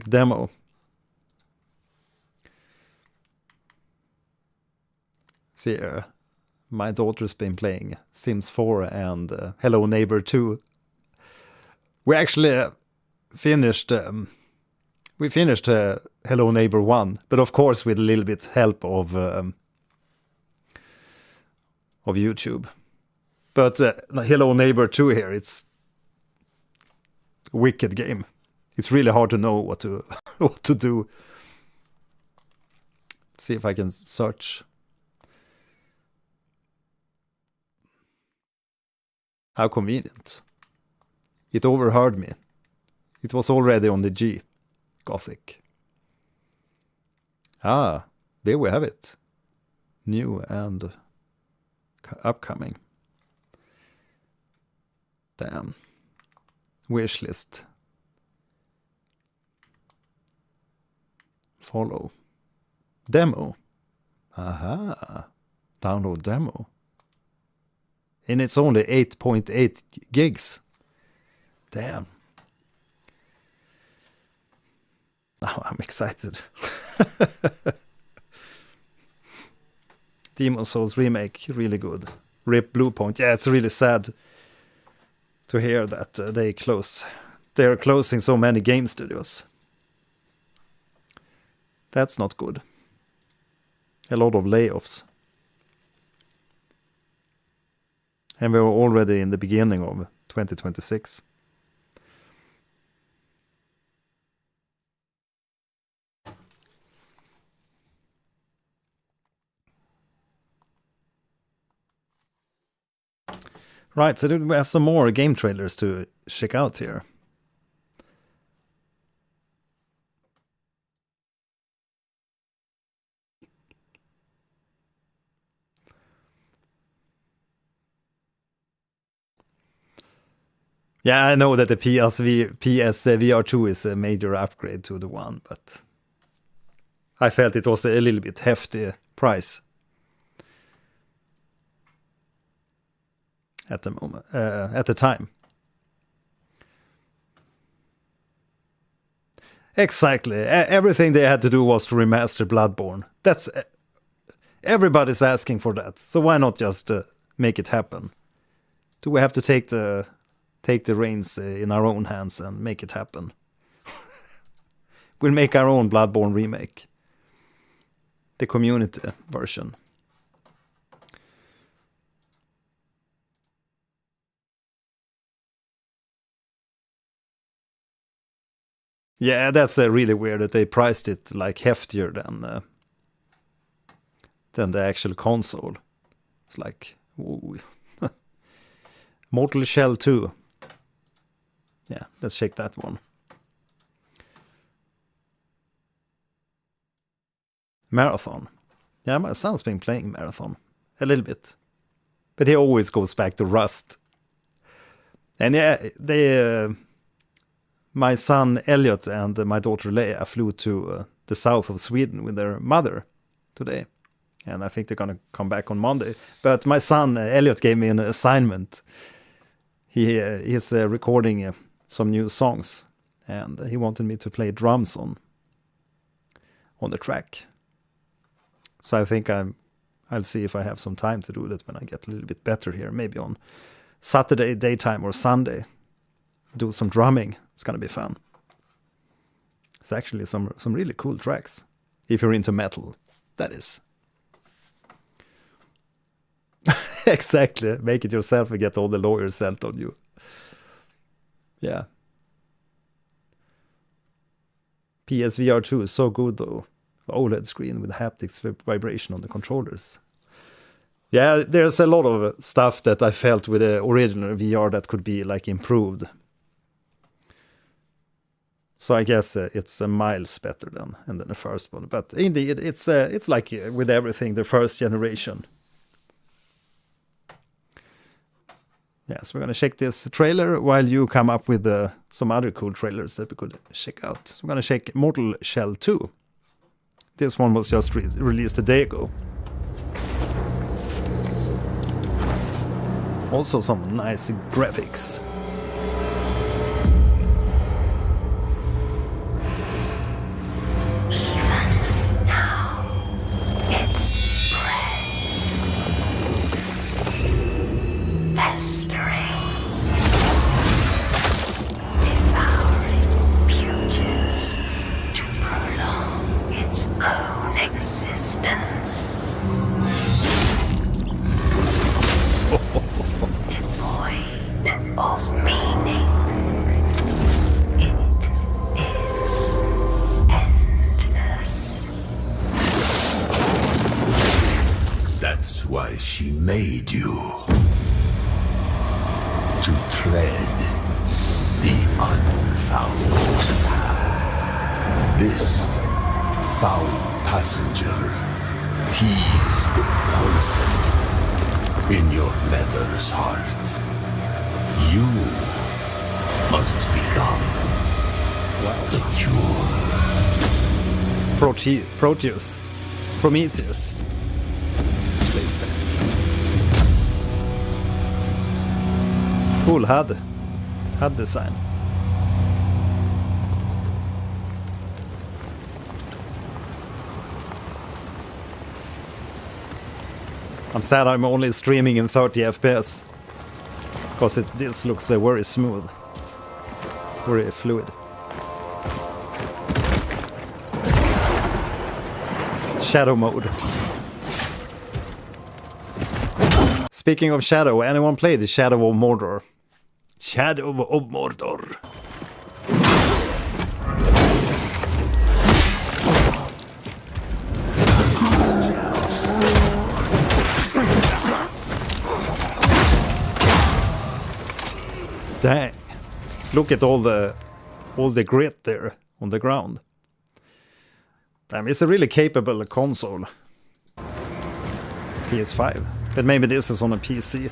demo. See, my daughter's been playing Sims 4 and Hello Neighbor 2. We actually finished Hello Neighbor 1, but of course with a little bit help of YouTube. But Hello Neighbor 2 here, it's a wicked game. It's really hard to know what to what to do. Let's see if I can search. How convenient. It overheard me. It was already on the G. Gothic. Ah, there we have it. New and upcoming. Damn. Wishlist. Follow. Demo. Aha. Download demo. And it's only 8.8 gigs. Damn. Oh, I'm excited. Demon's Souls remake, really good. Rip Bluepoint. Yeah, it's really sad to hear that they're closing so many game studios. That's not good. A lot of layoffs. And we're already in the beginning of 2026. Right, so we have some more game trailers to check out here. Yeah, I know that the PS VR2 is a major upgrade to the one, but I felt it was a little bit hefty price. At the moment, at the time. Exactly. Everything they had to do was to remaster Bloodborne. That's everybody's asking for that. So why not just make it happen? Do we have to take the reins in our own hands and make it happen? We'll make our own Bloodborne remake. The community version. Yeah, that's really weird that they priced it like heftier than the actual console. It's like ooh. Mortal Shell 2. Yeah, let's check that one. Marathon. Yeah, my son's been playing Marathon a little bit, but he always goes back to Rust. And yeah, my son Elliot and my daughter Leia flew to the south of Sweden with their mother today. And I think they're going to come back on Monday. But my son Elliot gave me an assignment. He's recording some new songs. and he wanted me to play drums on the track. So I think I'll see if I have some time to do that when I get a little bit better here, maybe on Saturday daytime or Sunday. Do some drumming. It's gonna be fun. It's actually some really cool tracks, if you're into metal, that is. Exactly, make it yourself and get all the lawyers sent on you. Yeah. PSVR 2 is so good though. OLED screen with haptics vibration on the controllers. Yeah, there's a lot of stuff that I felt with the original VR that could be like improved. So I guess it's miles better than the first one. But indeed, it's like with everything, the first generation. Yes, we're gonna check this trailer while you come up with some other cool trailers that we could check out. So we're gonna check Mortal Shell 2. This one was just released a day ago. Also some nice graphics. Even now, it spreads. Festering. Devouring futures to prolong its own existence. Devoid of meaning. It is endless. That's why she made you. To tread the unfound path. This foul passenger, he's the poison in your mother's heart. You must become the cure. Prometheus. Please stay. Cool HUD design. I'm sad I'm only streaming in 30 FPS because this looks very smooth, very fluid. Shadow mode. Speaking of Shadow, anyone play the Shadow of Mordor? Shadow of Mordor. Dang. Look at all the grit there on the ground. Damn, it's a really capable console. PS5. But maybe this is on a PC.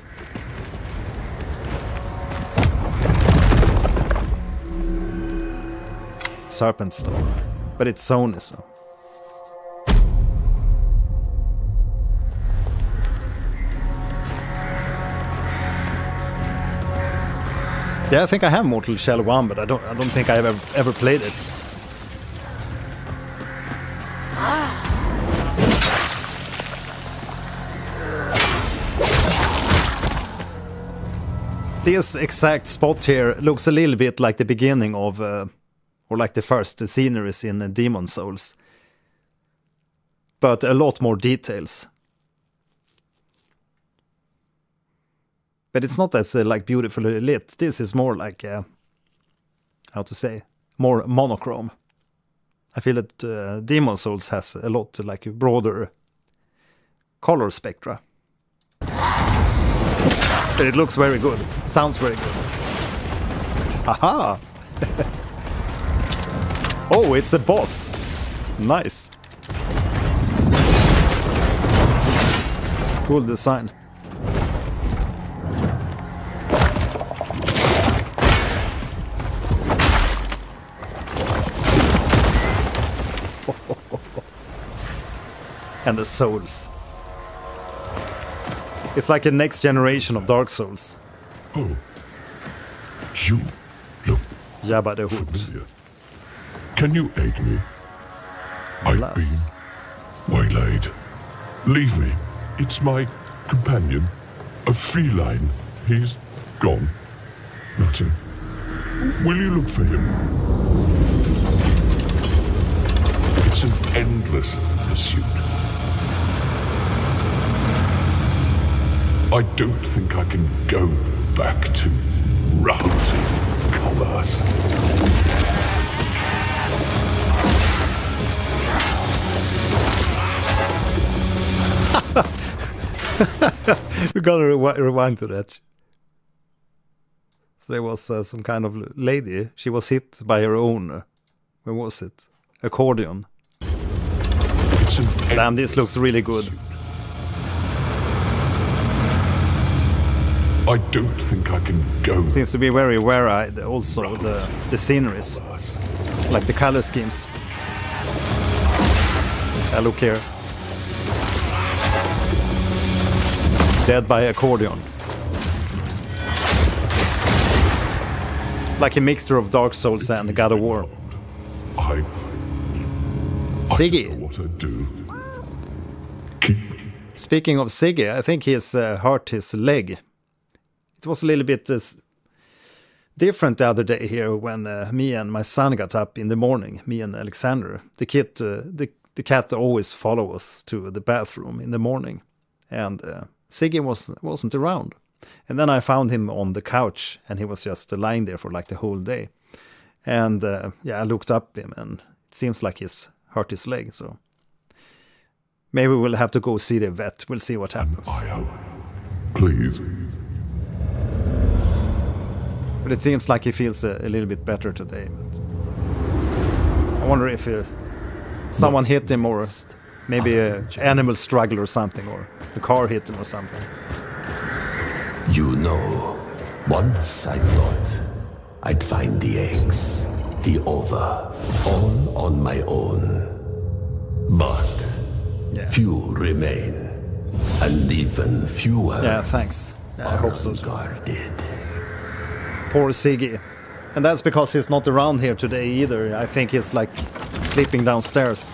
Serpent Stone. But it's Sony, so. Yeah, I think I have Mortal Shell 1, but I don't think I've ever played it. This exact spot here looks a little bit like the beginning of, or like the first sceneries in Demon Souls. But a lot more details. But it's not as like beautifully lit. This is more like, how to say, more monochrome. I feel that Demon Souls has a lot like broader color spectra. But it looks very good. Sounds very good. Haha! Oh, it's a boss. Nice. Cool design. And the souls. It's like the next generation of Dark Souls. Oh, you look Jabba the Hutt. familiar. Can you aid me? I've Alas. been waylaid. Leave me. It's my companion. A feline. He's gone. Nothing. Will you look for him? It's an endless pursuit. I don't think I can go back to routing commerce. We gotta rewind to that. So there was some kind of lady. She was hit by her own. Where was it? Accordion. It's an Damn, this looks really good. pursuit. I don't think I can go Seems to be very varied. Also the sceneries, commerce. like the color schemes. Look here. Dead by accordion. Like a mixture of Dark Souls and God of War. I Siggy. don't know what I'd do. Keep Speaking of Siggy, I think he's hurt his leg. It was a little bit different the other day here when me and my son got up in the morning, me and Alexander. The cat always follows us to the bathroom in the morning. And Siggy wasn't around. And then I found him on the couch, and he was just lying there for like the whole day. And I looked up him, and it seems like he's hurt his leg. So maybe we'll have to go see the vet. We'll see what happens. I hope. Please. But it seems like he feels a little bit better today. But I wonder if someone hit him, or maybe an animal struggle or something, or the car hit him or something. You know, once I thought I'd find the eggs, the ova, all on my own. But few remain, and even fewer Yeah, thanks. I hope so. unguarded. Poor Siggy. And that's because he's not around here today either. I think he's like sleeping downstairs.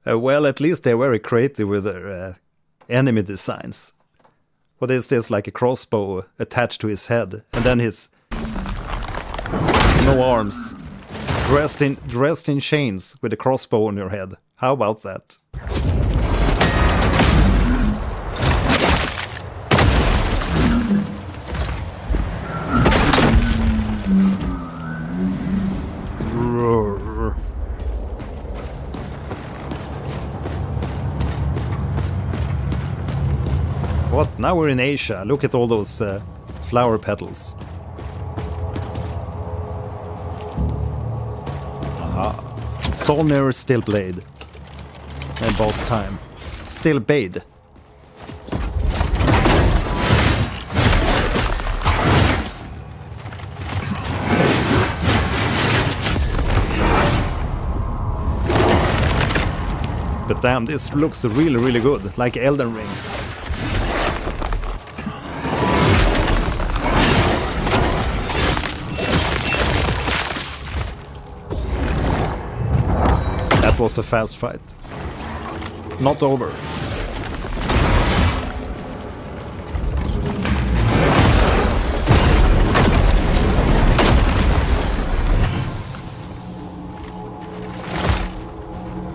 Well, at least they're very creative with their enemy designs. What is this, like a crossbow attached to his head, and then his no arms, dressed in chains with a crossbow on your head. How about that? Roar. What? Now we're in Asia. Look at all those flower petals. Aha. Solnir still blade. And boss time. Still bade. But damn, this looks really, really good. Like Elden Ring. That was a fast fight. Not over.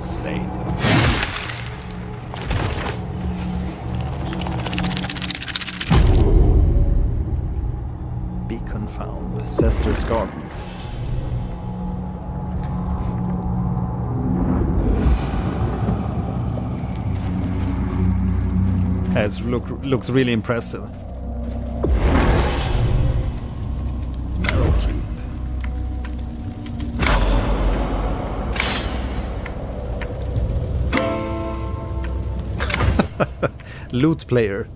Slain. Beacon found. Sester's garden. It looks really impressive. Narrow keep. loot player.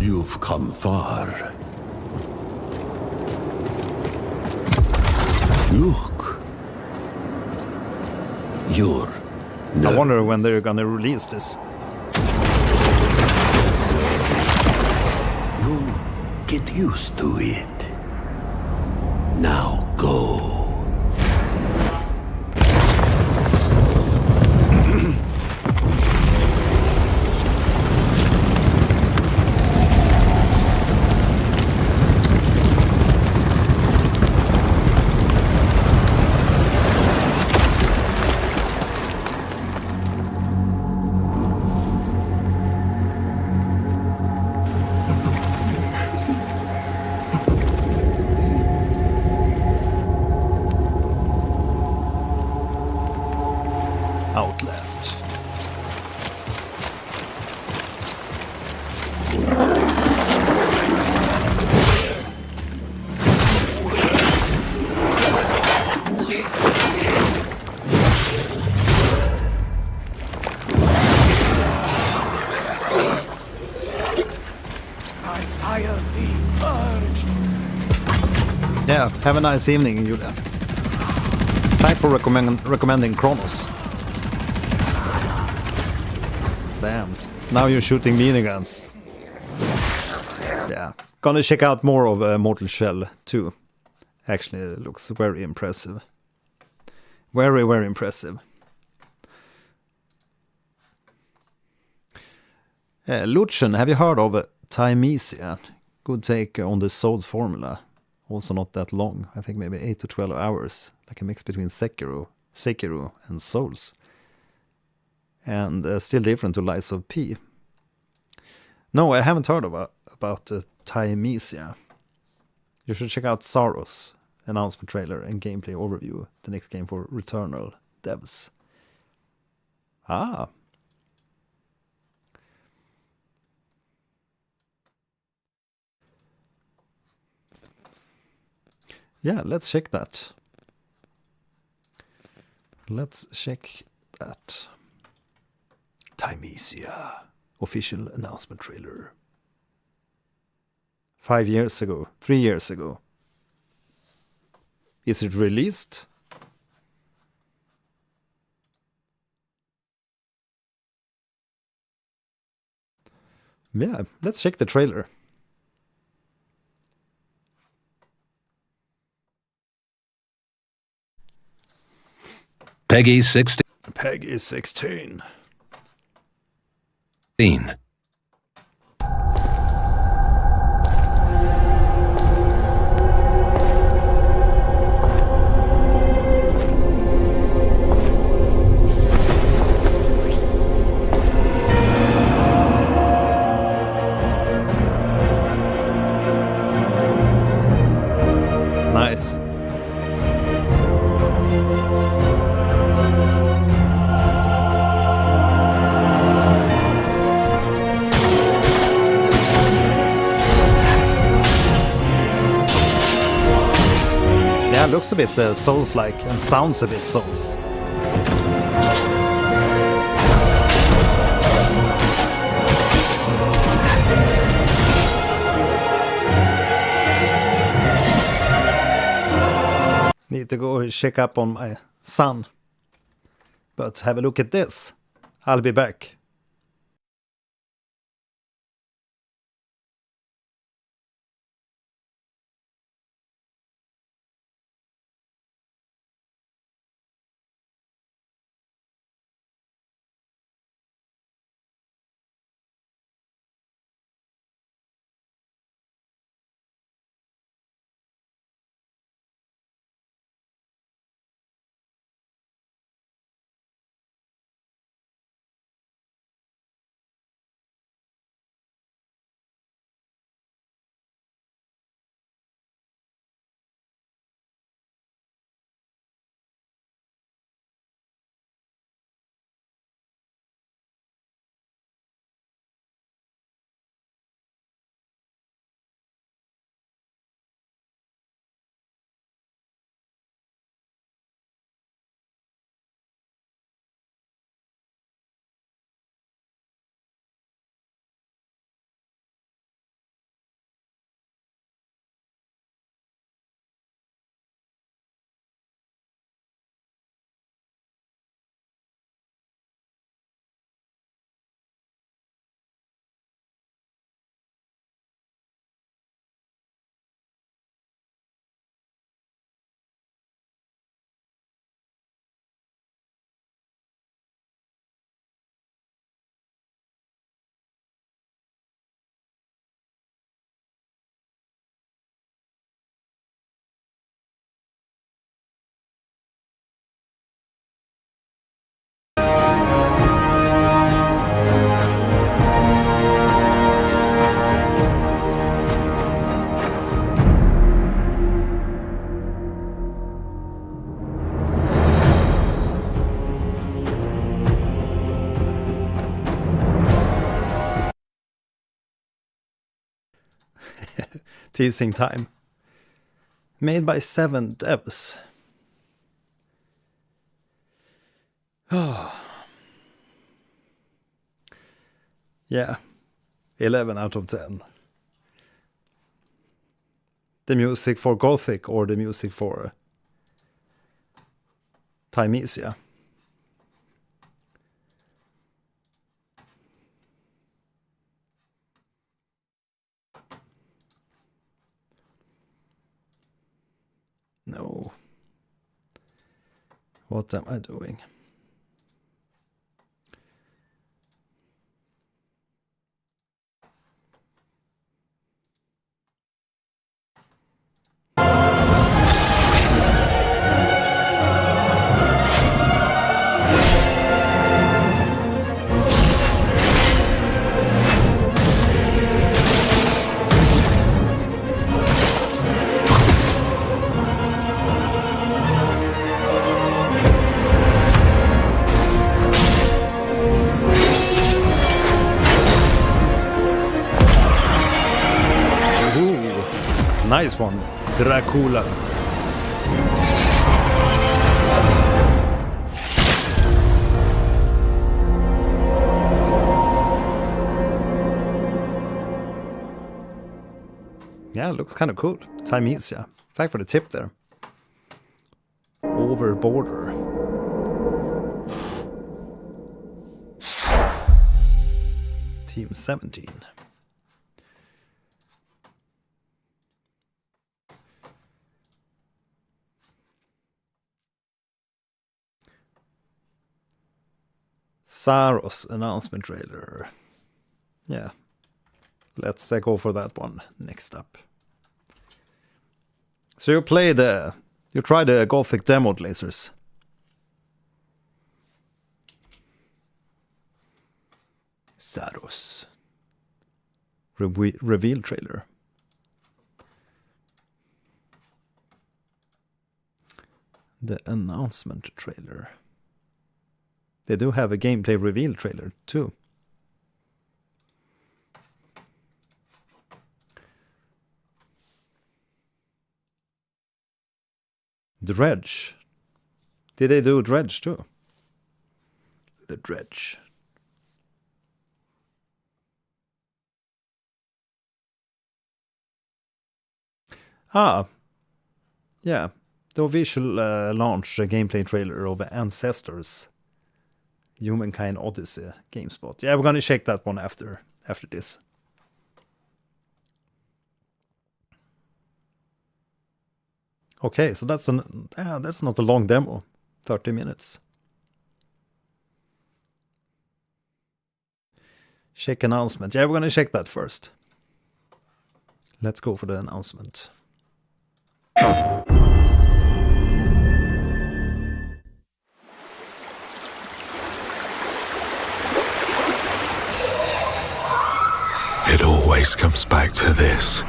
You've come far. Look. You're I wonder when they're gonna release this. You get used to it. Now go. Outlast. Yeah, have a nice evening, Julia. Thanks for recommending Kronos. Damn, now you're shooting miniguns. Yeah, gonna check out more of Mortal Shell 2. Actually, it looks very impressive. Very, very impressive. Lucian, have you heard of Timesia? Good take on the Souls formula. Also not that long. I think maybe 8 to 12 hours. Like a mix between Sekiro and Souls. And still different to Lies of P. No, I haven't heard about Timesia. You should check out Saros announcement trailer and gameplay overview. The next game for Returnal devs. Ah. Yeah, let's check that. Let's check that. Timesia. Official announcement trailer. 5 years ago. 3 years ago. Is it released? Yeah, let's check the trailer. Peggy 16. Peggy 16. Nice. Yeah, looks a bit Souls-like and sounds a bit Souls. Need to go check up on my son. But have a look at this. I'll be back. Teasing time. Made by 7 devs. Yeah. 11 out of 10. The music for Gothic or the music for Timesia. No. What am I doing? Nice one, Dracula. Yeah, looks kind of cool. Timesia. Thanks for the tip there. Over border. Team 17. Saros announcement trailer. Yeah. Let's go for that one next up. So you tried the Gothic demo lasers. Saros. Reveal trailer. The announcement trailer. They do have a gameplay reveal trailer too. Dredge. Did they do Dredge too? The Dredge. Ah. Yeah. The official launch gameplay trailer of Ancestors. Humankind Odyssey GameSpot. Yeah, we're gonna check that one after this. Okay, so that's not a long demo. 30 minutes. Check announcement. Yeah, we're gonna check that first. Let's go for the announcement. It always comes back to this.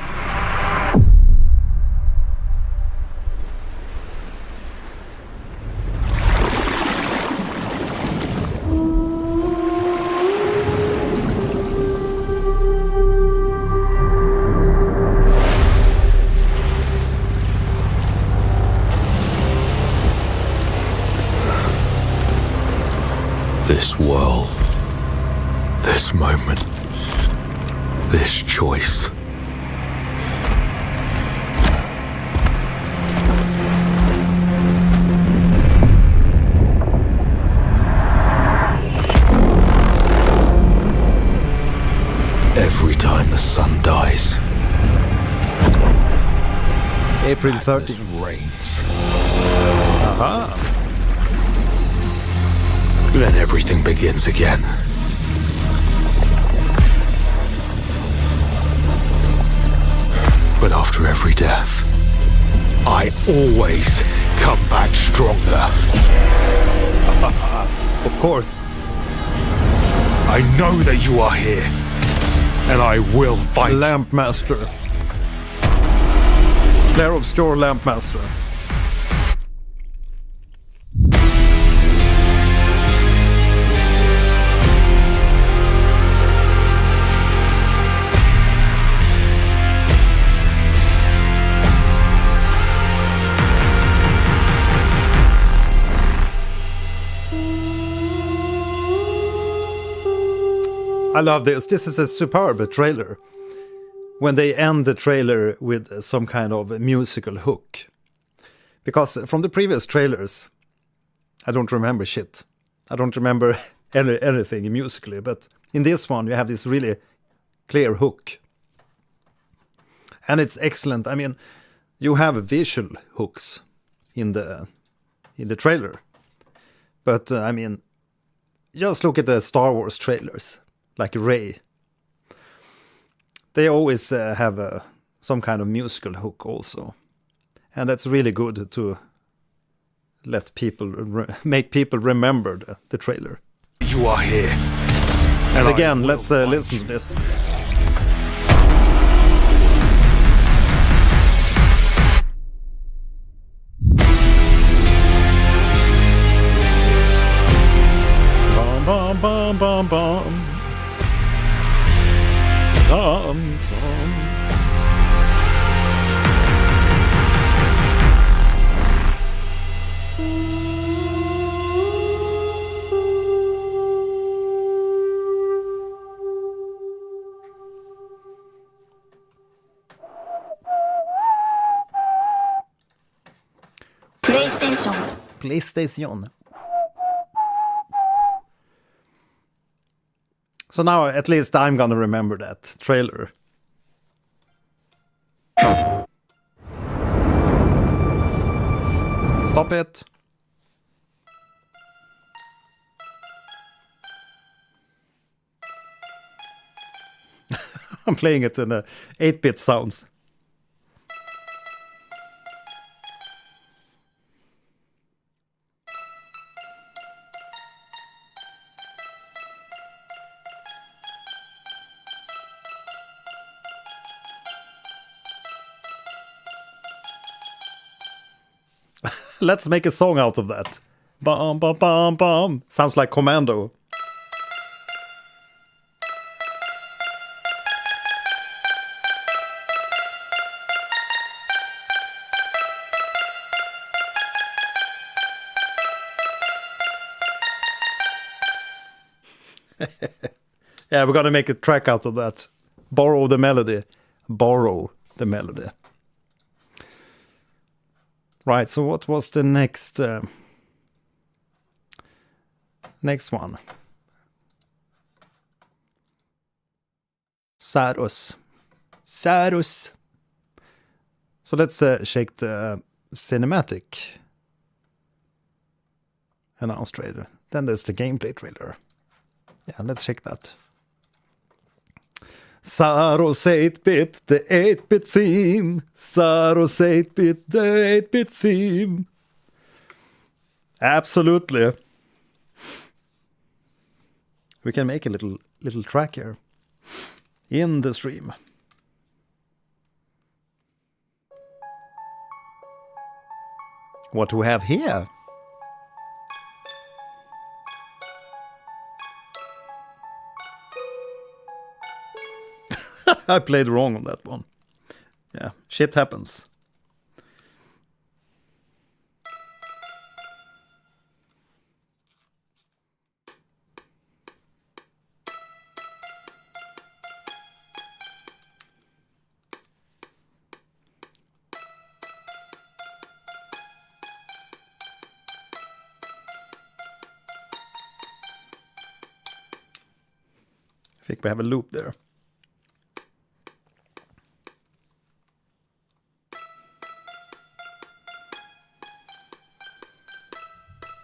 This world, this moment, this choice. Every time the sun dies, April 30th reigns. Aha. Then everything begins again. But after every death, I always come back stronger. Of course. I know that you are here, and I will fight. Lampmaster. Claire Obscure Lampmaster. I love this. This is a superb trailer. When they end the trailer with some kind of a musical hook. Because from the previous trailers, I don't remember shit. I don't remember anything musically, but in this one you have this really clear hook. And it's excellent. I mean, you have visual hooks in the trailer. But I mean, just look at the Star Wars trailers, like Rey. They always have some kind of musical hook also. And that's really good to let people, make people remember the trailer. You are here. And again, let's listen to this. Bum, bum, bum, bum, bum. Bum, bum. PlayStation. So now at least I'm gonna remember that trailer. Stop it. I'm playing it in 8-bit sounds. Let's make a song out of that. Bum, bum, bum, bum. Sounds like Commando. Yeah, we're gonna make a track out of that. Borrow the melody. Borrow the melody. Right, so what was the next next one? Saros. Saros. So let's check the cinematic announced trailer. Then there's the gameplay trailer. Yeah, let's check that. Saros 8-bit, the 8-bit theme. Saros 8-bit, the 8-bit theme. Absolutely. We can make a little track here in the stream. What do we have here? I played wrong on that one. Yeah, shit happens. I think we have a loop there.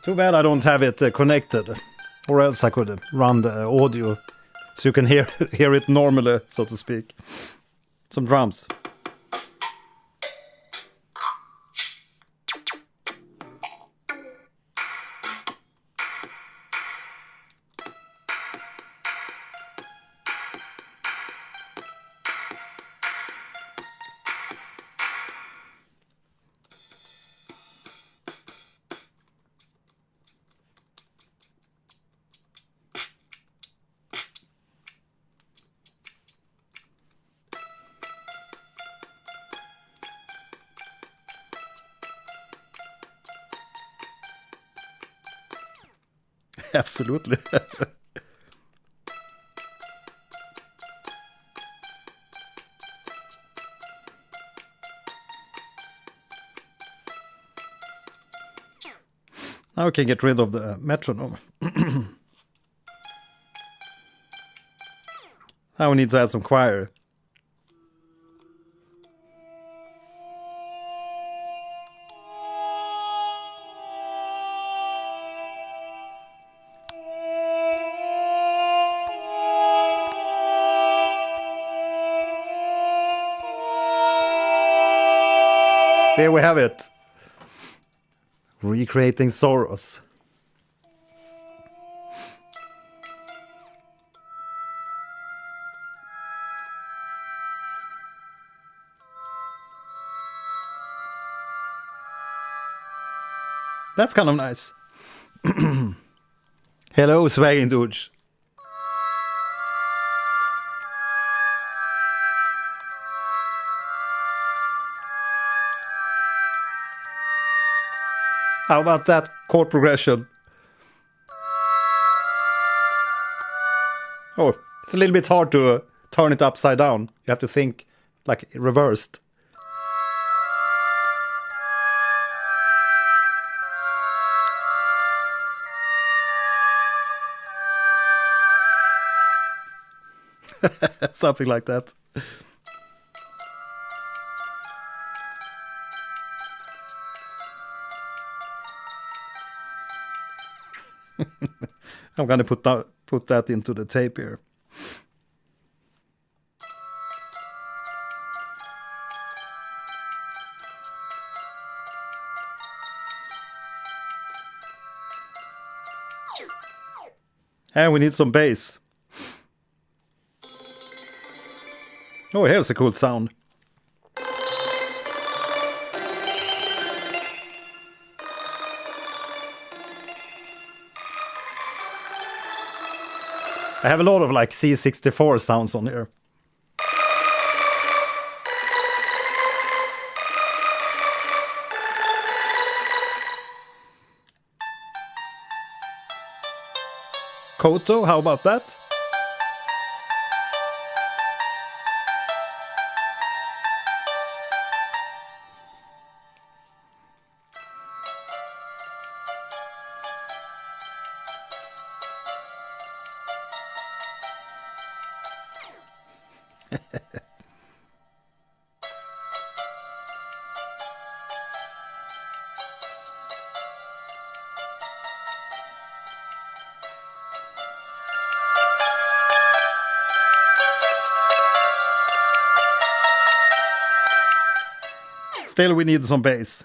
Too bad I don't have it connected, or else I could run the audio so you can hear it normally, so to speak. Some drums. Absolutely. Now we can get rid of the metronome. Now we need to add some choir. There we have it. Recreating sorrows. That's kind of nice. Hello, swagging dudes. How about that chord progression? Oh, it's a little bit hard to turn it upside down. You have to think like reversed. Something like that. I'm gonna put that into the tape here. And we need some bass. Oh, here's a cool sound. I have a lot of like C64 sounds on here. Koto, how about that? Still, we need some bass.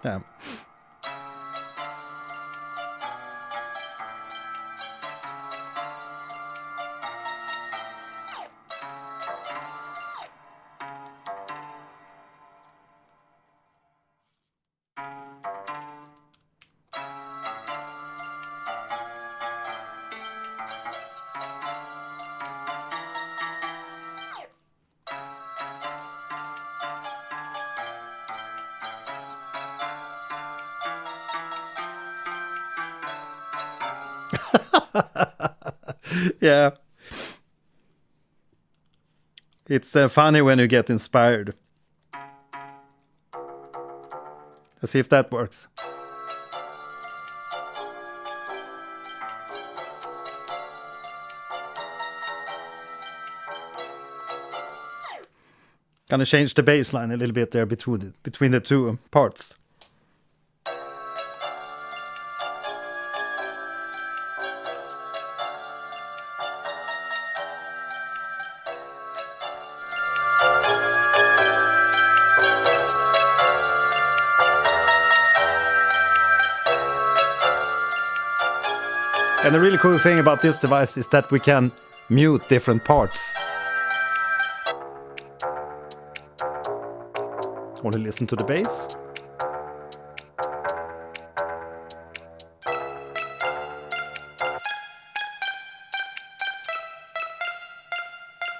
Yeah. Yeah. It's funny when you get inspired. Let's see if that works. Gonna change the bass line a little bit there between the two parts. And the really cool thing about this device is that we can mute different parts. Want to listen to the bass?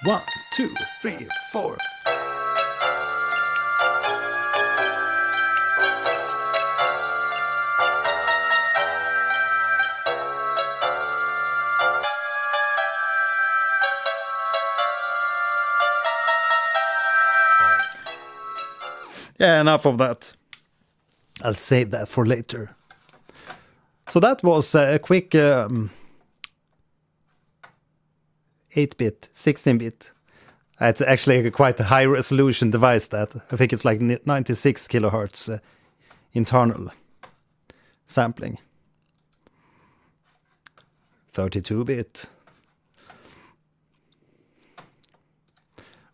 One, two, three, four. Yeah, enough of that. I'll save that for later. So that was a quick 8-bit, 16-bit. It's actually quite a high resolution device that. I think it's like 96 kilohertz internal sampling. 32-bit.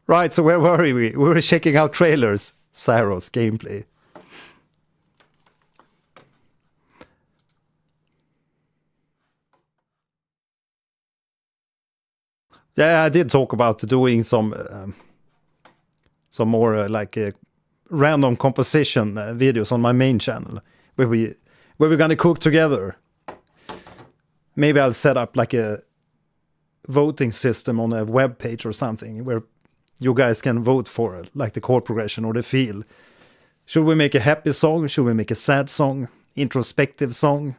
Right, so where were we? We were checking out trailers. Saros gameplay. Yeah, I did talk about doing some more random composition videos on my main channel where we're gonna cook together. Maybe I'll set up like a voting system on a web page or something where you guys can vote for like the chord progression or the feel. Should we make a happy song? Should we make a sad song? Introspective song?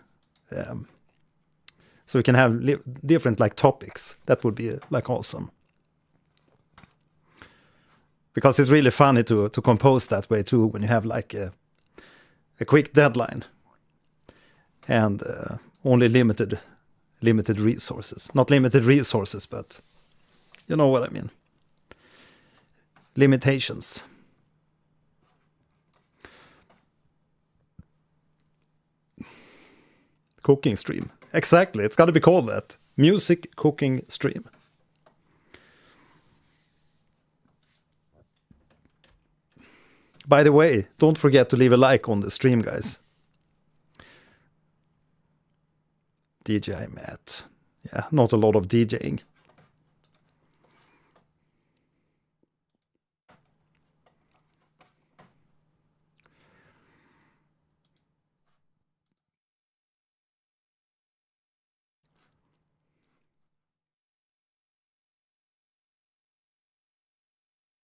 So we can have different like topics. That would be like awesome. Because it's really funny to compose that way too when you have like a quick deadline and only limited resources. Not limited resources, but you know what I mean. Limitations. Cooking stream. Exactly, it's got to be called that. Music cooking stream. By the way, don't forget to leave a like on the stream, guys. DJ Matt. Yeah, not a lot of DJing.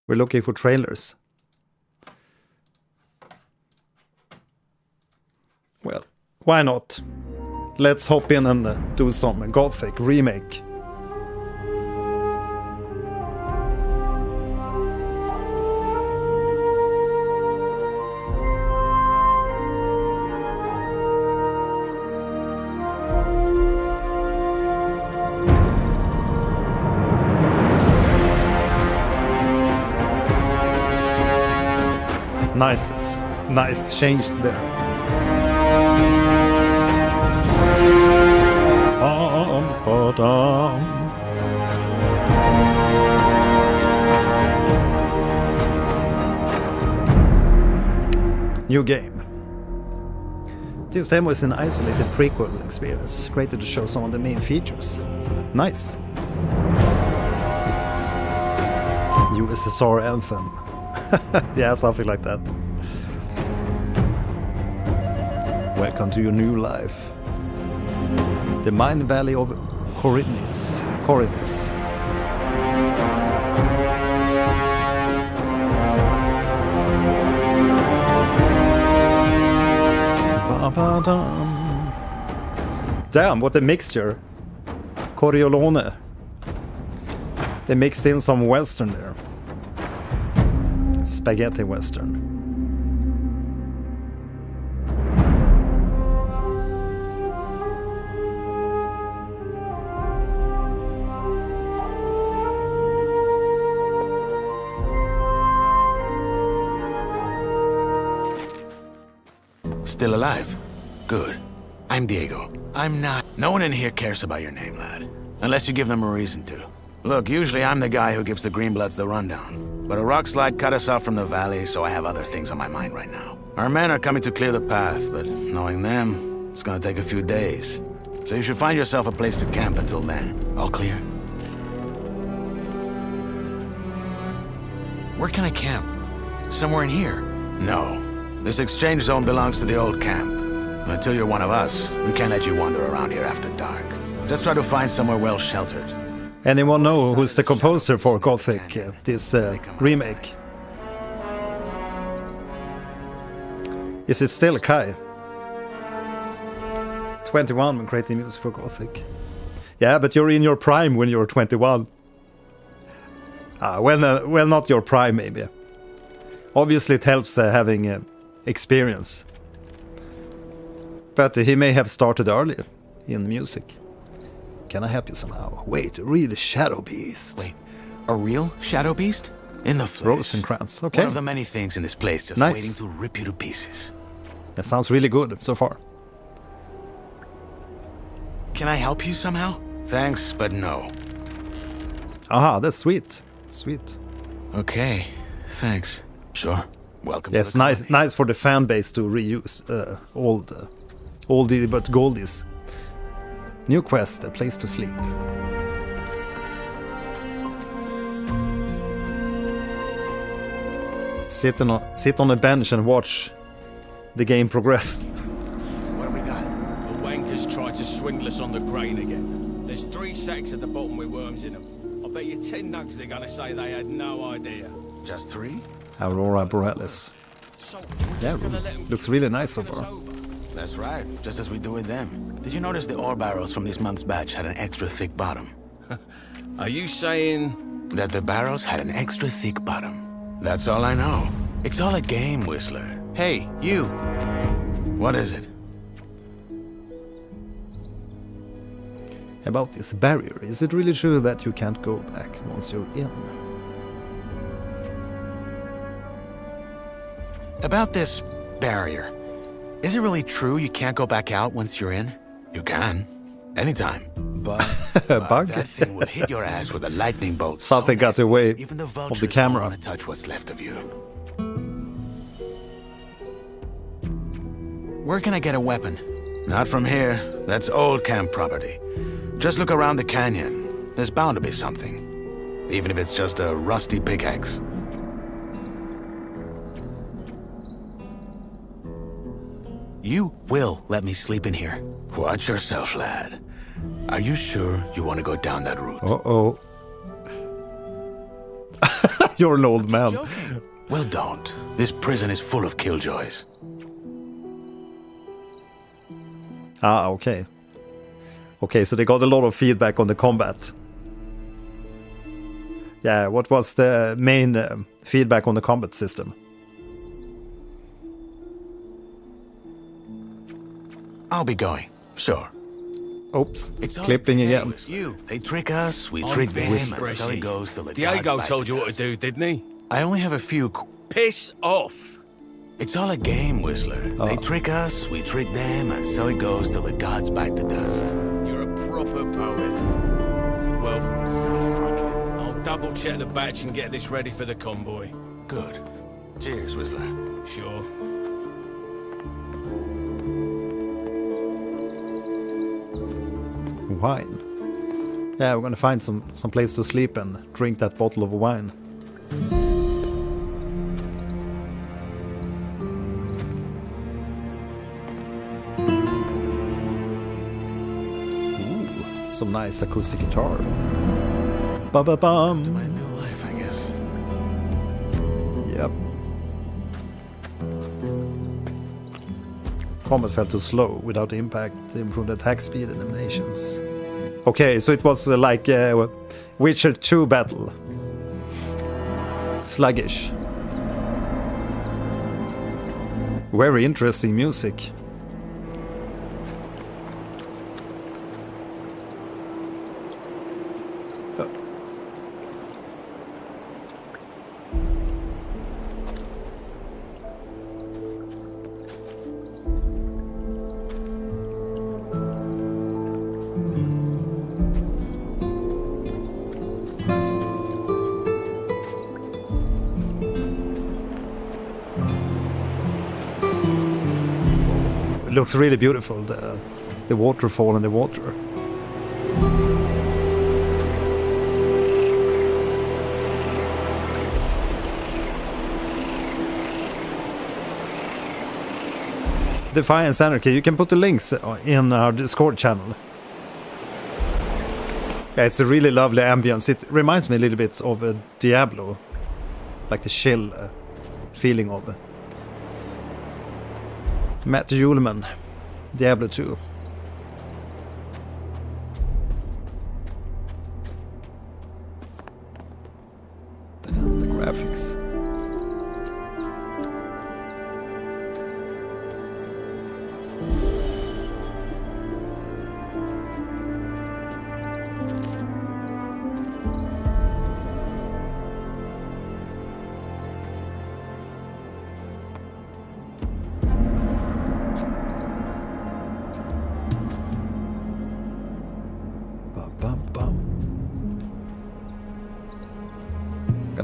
We're looking for trailers. Well, why not? Let's hop in and do some Gothic remake. Nice change there. New game. This demo is an isolated prequel experience, created to show some of the main features. Nice. USSR anthem. Yeah, something like that. Welcome to your new life. The Mine Valley of Corinis. Damn, what a mixture. Coriolone. They mixed in some western there. Spaghetti western. Still alive? Good. I'm Diego. I'm not. No one in here cares about your name, lad. Unless you give them a reason to. Look, usually I'm the guy who gives the Greenbloods the rundown. But a rock slide cut us off from the valley, so I have other things on my mind right now. Our men are coming to clear the path, but knowing them, it's gonna take a few days. So you should find yourself a place to camp until then. All clear? Where can I camp? Somewhere in here? No. This exchange zone belongs to the old camp. Until you're one of us, we can't let you wander around here after dark. Just try to find somewhere well sheltered. Anyone know who's the composer for Gothic, this remake? Is it still Kai? 21 when creating music for Gothic. Yeah, but you're in your prime when you're 21. Well, not your prime, maybe. Obviously, it helps having experience. But he may have started earlier in music. Can I help you somehow? Wait, a real shadow beast. Wait, a real shadow beast? In the flesh. Rosencrantz, okay. One of the many things in this place just Nice. waiting to rip you to pieces. That sounds really good so far. Can I help you somehow? Thanks, but no. Aha, that's sweet. Sweet. Okay, thanks. Sure. Welcome Yes, to the nice, colony. nice for the fan base to reuse oldie but goldies. New quest, a place to sleep. Sit on a bench and watch the game progress. What do we got? The wankers tried to swindle us on the grain again. There's 3 sacks at the bottom with worms in them. I bet you 10 nugs they're gonna say they had no idea. Just 3? Aurora Borealis. So, Yeah, looks really nice so far. That's right, just as we do with them. Did you notice the ore barrels from this month's batch had an extra thick bottom? Are you saying... That the barrels had an extra thick bottom. That's all I know. It's all a game, Whistler. Hey, you! What is it? About this barrier, is it really true that you can't go back once you're in? About this barrier. Is it really true you can't go back out once you're in? You can. Anytime. But, Bug? that thing will hit your ass with a lightning bolt. Something got away Even the of the vultures camera. won't want to touch what's left of you. Where can I get a weapon? Not from here. That's old camp property. Just look around the canyon. There's bound to be something. Even if it's just a rusty pickaxe. You will let me sleep in here. Watch yourself, lad. Are you sure you want to go down that route? Uh-oh. You're an old man. Joking. Well, don't. This prison is full of killjoys. Ah, okay. Okay, so they got a lot of feedback on the combat. Yeah, what was the main feedback on the combat system? I'll be going. Sure. Oops, It's all clipping okay again. with You. They trick us, we trick them, and so it goes till the Diego gods bite told you the what to dust. do, didn't he? I only have a few... Piss off! It's all a game, Whistler. They trick us, we trick them, and so it goes till the gods bite the dust. You're a proper poet. Well, fuck it. I'll double check the batch and get this ready for the convoy. Good. Cheers, Whistler. Sure. Wine. Yeah, we're gonna find some place to sleep and drink that bottle of wine. Ooh, some nice acoustic guitar. Ba-ba-bum. To my new life, I guess. Yep. Combat felt too slow without impact. Improved attack speed and eliminations. Okay, so it was like Witcher 2 battle. Sluggish. Very interesting music. Looks really beautiful, the waterfall and the water. Defiance Anarchy, you can put the links in our Discord channel. Yeah, it's a really lovely ambience. It reminds me a little bit of a Diablo, like the chill feeling of it. Matt Uelman, Diablo 2. Damn, the graphics.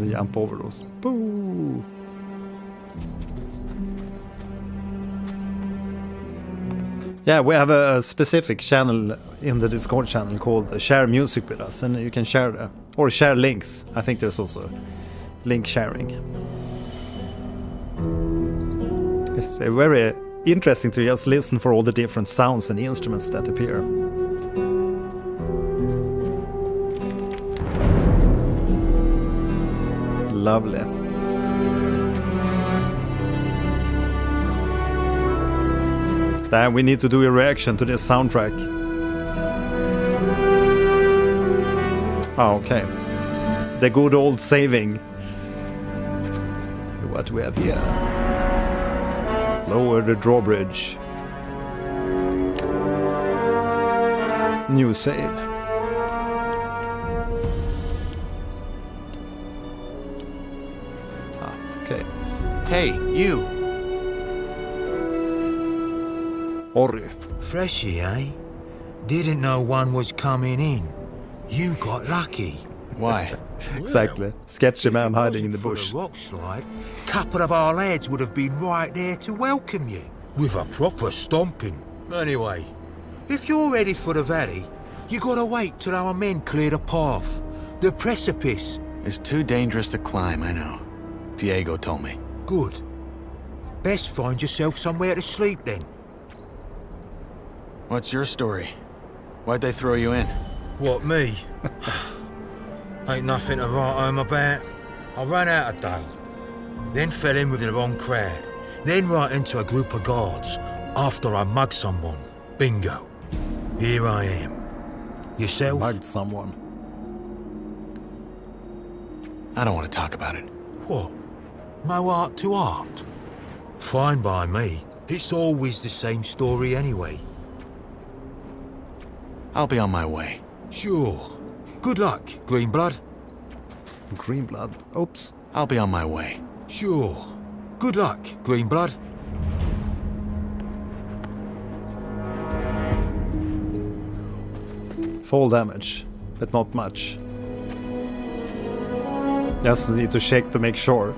Gotta jump over those. Boo! Yeah, we have a specific channel in the Discord channel called Share Music with us, and you can share or share links. I think there's also link sharing. It's very interesting to just listen for all the different sounds and instruments that appear. Lovely. Then we need to do a reaction to this soundtrack. Oh, okay. The good old saving. What do we have here? Lower the drawbridge. New save. Ah, okay. Hey, you. Orry. Freshy, eh? Didn't know one was coming in. You got lucky. Why? Exactly. Sketchy man hiding in the bush. For a rock slide, couple of our lads would have been right there to welcome you. With a proper stomping. Anyway, if you're ready for the valley, you gotta wait till our men clear the path. The precipice. It's too dangerous to climb, I know. Diego told me. Good. Best find yourself somewhere to sleep then. What's your story? Why'd they throw you in? What, me? Ain't nothing to write home about. I ran out of Dale. Then fell in with the wrong crowd. Then right into a group of guards. After I mugged someone. Bingo. Here I am. Yourself? Mugged someone. I don't want to talk about it. What? No art to art? Fine by me. It's always the same story anyway. I'll be on my way. Sure. Good luck, Greenblood. Greenblood? Oops. I'll be on my way. Sure. Good luck, Greenblood. Fall damage, but not much. Just need to check to make sure.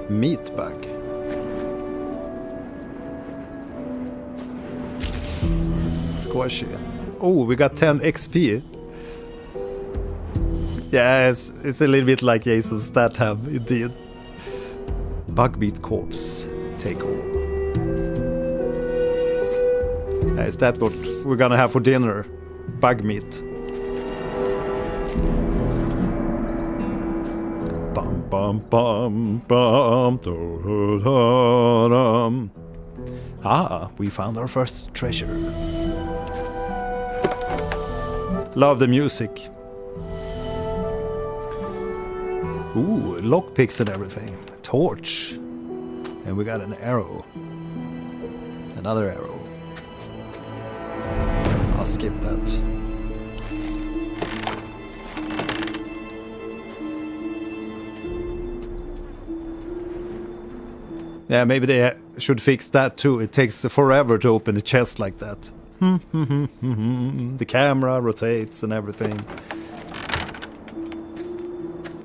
Meat bug. Squashy. Oh, we got 10 XP. Yeah, it's a little bit like Jason's stat tab, indeed. Bugbeat corpse. Take all. Is that what we're gonna have for dinner? Bug meat. Bum bum bum bum. Da-da-da-dum. Ah, we found our first treasure. Love the music. Ooh, lockpicks and everything. Torch. And we got an arrow. Another arrow. I'll skip that. Yeah, maybe they should fix that too. It takes forever to open a chest like that. The camera rotates and everything.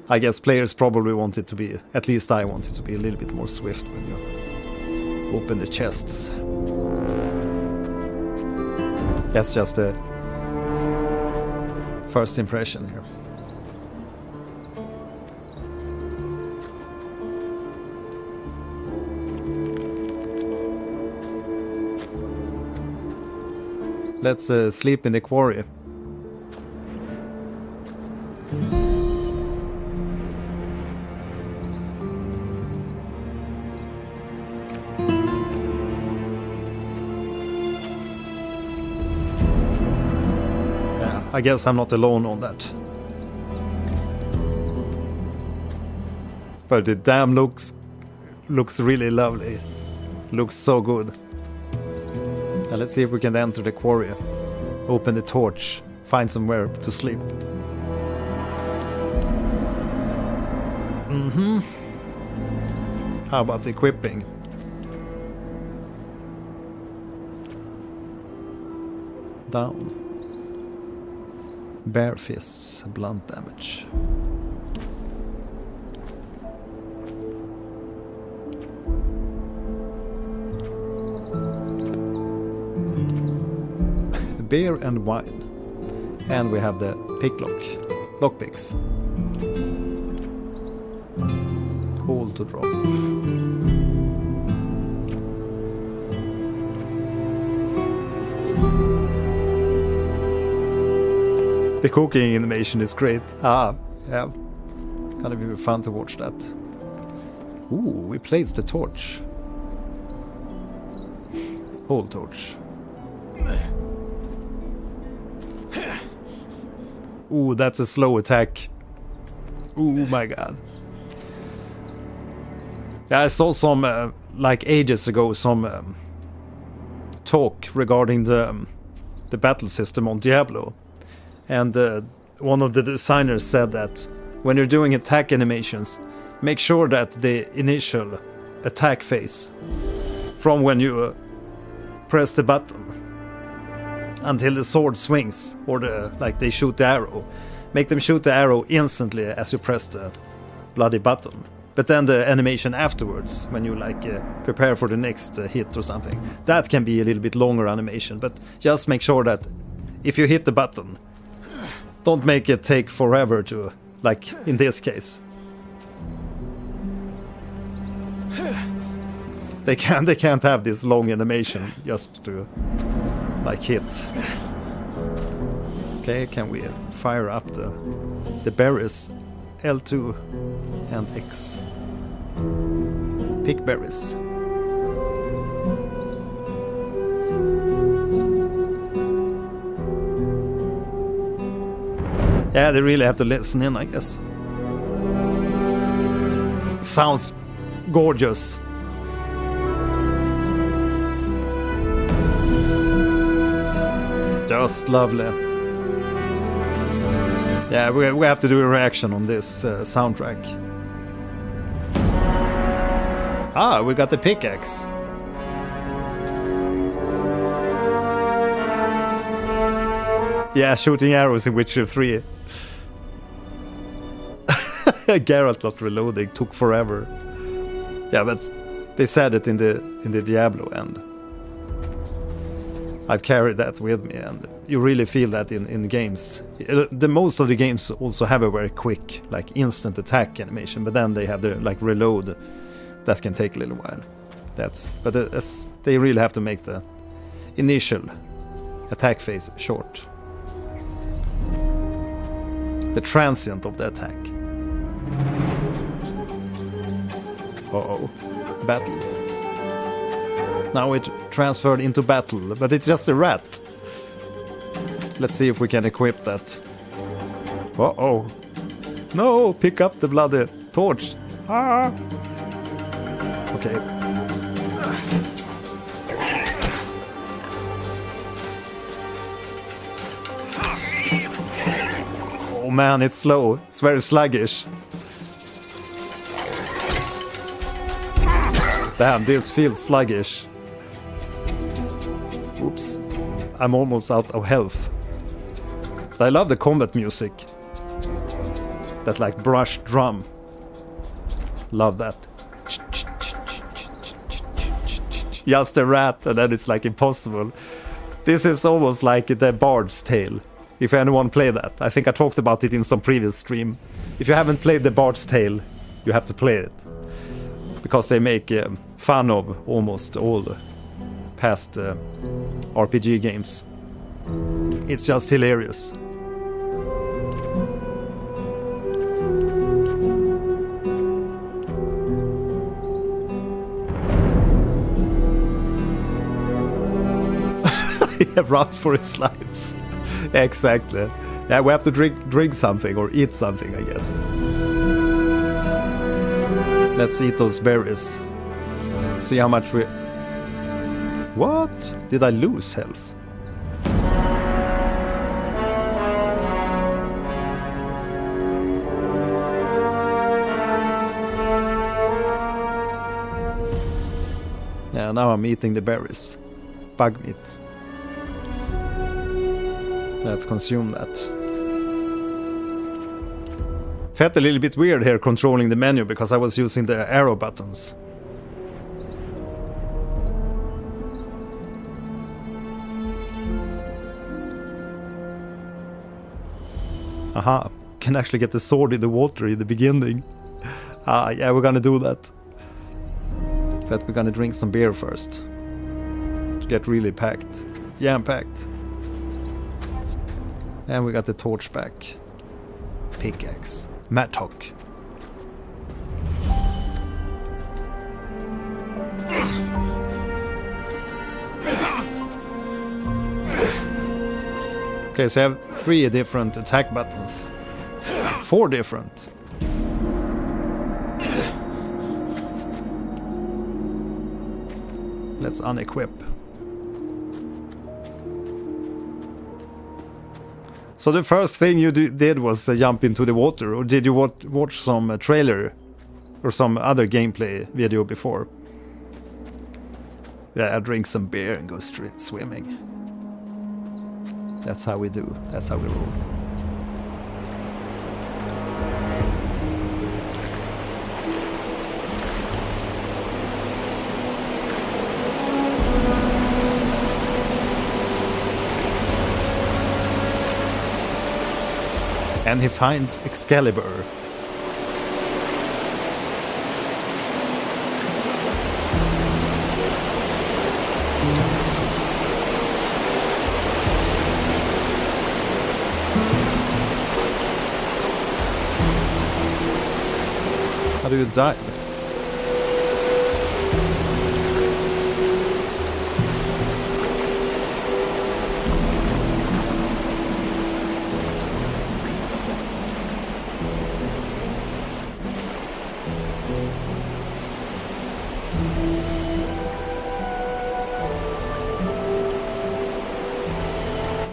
I guess players probably want it to be, at least I want it to be a little bit more swift when you open the chests. That's just a first impression here. Let's sleep in the quarry. I guess I'm not alone on that. But the dam looks really lovely. Looks so good. And let's see if we can enter the quarry. Open the torch. Find somewhere to sleep. How about equipping? Down. Bare fists, blunt damage. Beer and wine. And we have the picklock. Lockpicks. All to drop. The cooking animation is great. Ah, yeah. Gonna be fun to watch that. Ooh, we placed the torch. Whole torch. Ooh, that's a slow attack. Ooh, my god. Yeah, I saw some, like ages ago, some talk regarding the battle system on Diablo. And one of the designers said that when you're doing attack animations, make sure that the initial attack phase, from when you press the button until the sword swings, or they shoot the arrow, make them shoot the arrow instantly as you press the bloody button. But then the animation afterwards, when you prepare for the next hit or something, that can be a little bit longer animation. But just make sure that if you hit the button, don't make it take forever to, like in this case. They can't have this long animation just to hit. Okay, can we fire up the berries? L2 and X. Pick berries. Yeah, they really have to listen in, I guess. Sounds gorgeous. Just lovely. Yeah, we have to do a reaction on this soundtrack. Ah, we got the pickaxe. Yeah, shooting arrows in Witcher 3. Geralt not reloading took forever. Yeah, but they said it in the Diablo end. I've carried that with me, and you really feel that in games. The most of the games also have a very quick, instant attack animation, but then they have the reload that can take a little while. They really have to make the initial attack phase short. The transient of the attack. Uh-oh. Battle. Now it transferred into battle, but it's just a rat. Let's see if we can equip that. Uh-oh. No, pick up the bloody torch. Ah. Okay. Oh man, it's slow. It's very sluggish. Damn, this feels sluggish. Oops. I'm almost out of health. But I love the combat music. That brush drum. Love that. Just a rat, and then it's impossible. This is almost like the Bard's Tale. If anyone played that. I think I talked about it in some previous stream. If you haven't played the Bard's Tale, you have to play it. Because they make fun of almost all the past RPG games. It's just hilarious. He runs for his lives. Exactly. Yeah, we have to drink something or eat something, I guess. Let's eat those berries. See how much we... What? Did I lose health? Yeah, now I'm eating the berries. Bug meat. Let's consume that. Felt a little bit weird here controlling the menu because I was using the arrow buttons. Aha, can actually get the sword in the water in the beginning. Yeah, we're gonna do that. But we're gonna drink some beer first. To get really packed. Jam-packed. And we got the torch back. Pickaxe. Mattock. Okay, so I have 3 different attack buttons. 4 different. Let's unequip. So the first thing you did was jump into the water, or did you watch some trailer or some other gameplay video before? Yeah, I drink some beer and go straight swimming. That's how we do. That's how we roll. And he finds Excalibur. How do you die?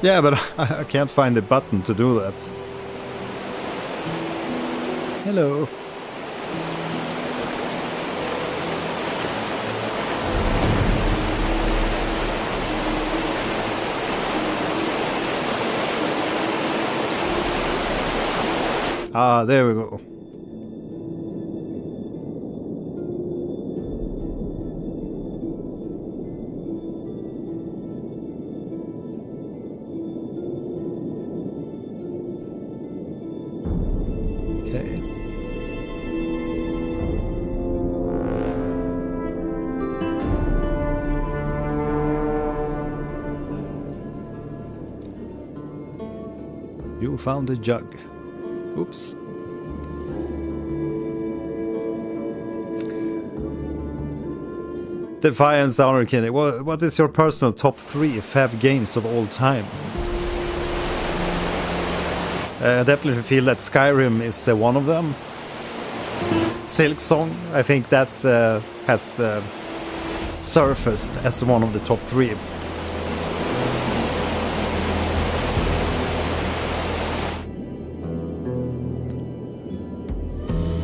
Yeah, but I can't find the button to do that. Hello. Ah, there we go. Okay. You found a jug. Oops. Defiance Anarchy. What is your personal top 3 fav games of all time? I definitely feel that Skyrim is one of them. Silk Song, I think that's has surfaced as one of the top 3.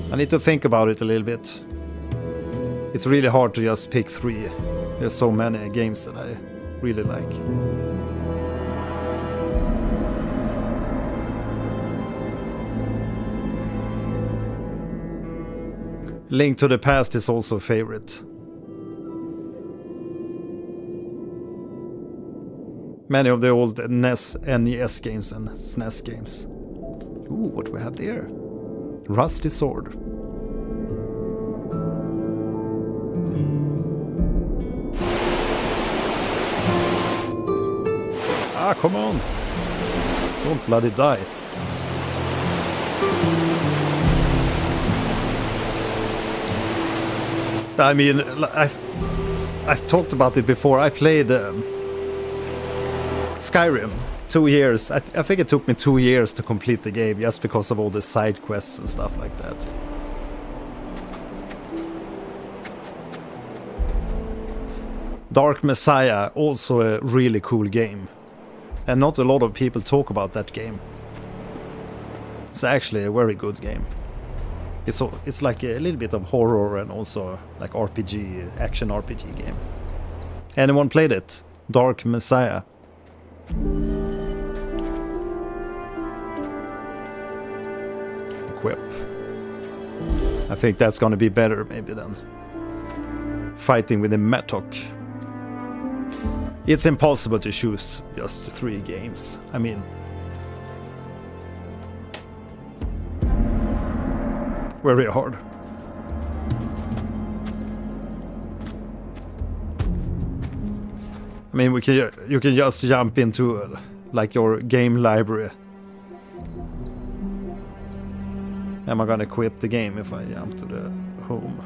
I need to think about it a little bit. It's really hard to just pick 3. There's so many games that I really like. Link to the Past is also a favorite. Many of the old NES games and SNES games. Ooh, what do we have there? Rusty Sword. Ah, come on! Don't bloody die. I mean, I've talked about it before. I played Skyrim 2 years. I think it took me 2 years to complete the game just because of all the side quests and stuff like that. Dark Messiah, also a really cool game. And not a lot of people talk about that game. It's actually a very good game. It's like a little bit of horror and also like RPG, action RPG game. Anyone played it? Dark Messiah. Equip. I think that's gonna be better maybe than fighting with a mattock. It's impossible to choose just 3 games. I mean, very hard. I mean, you can just jump into like your game library. Am I gonna quit the game if I jump to the home?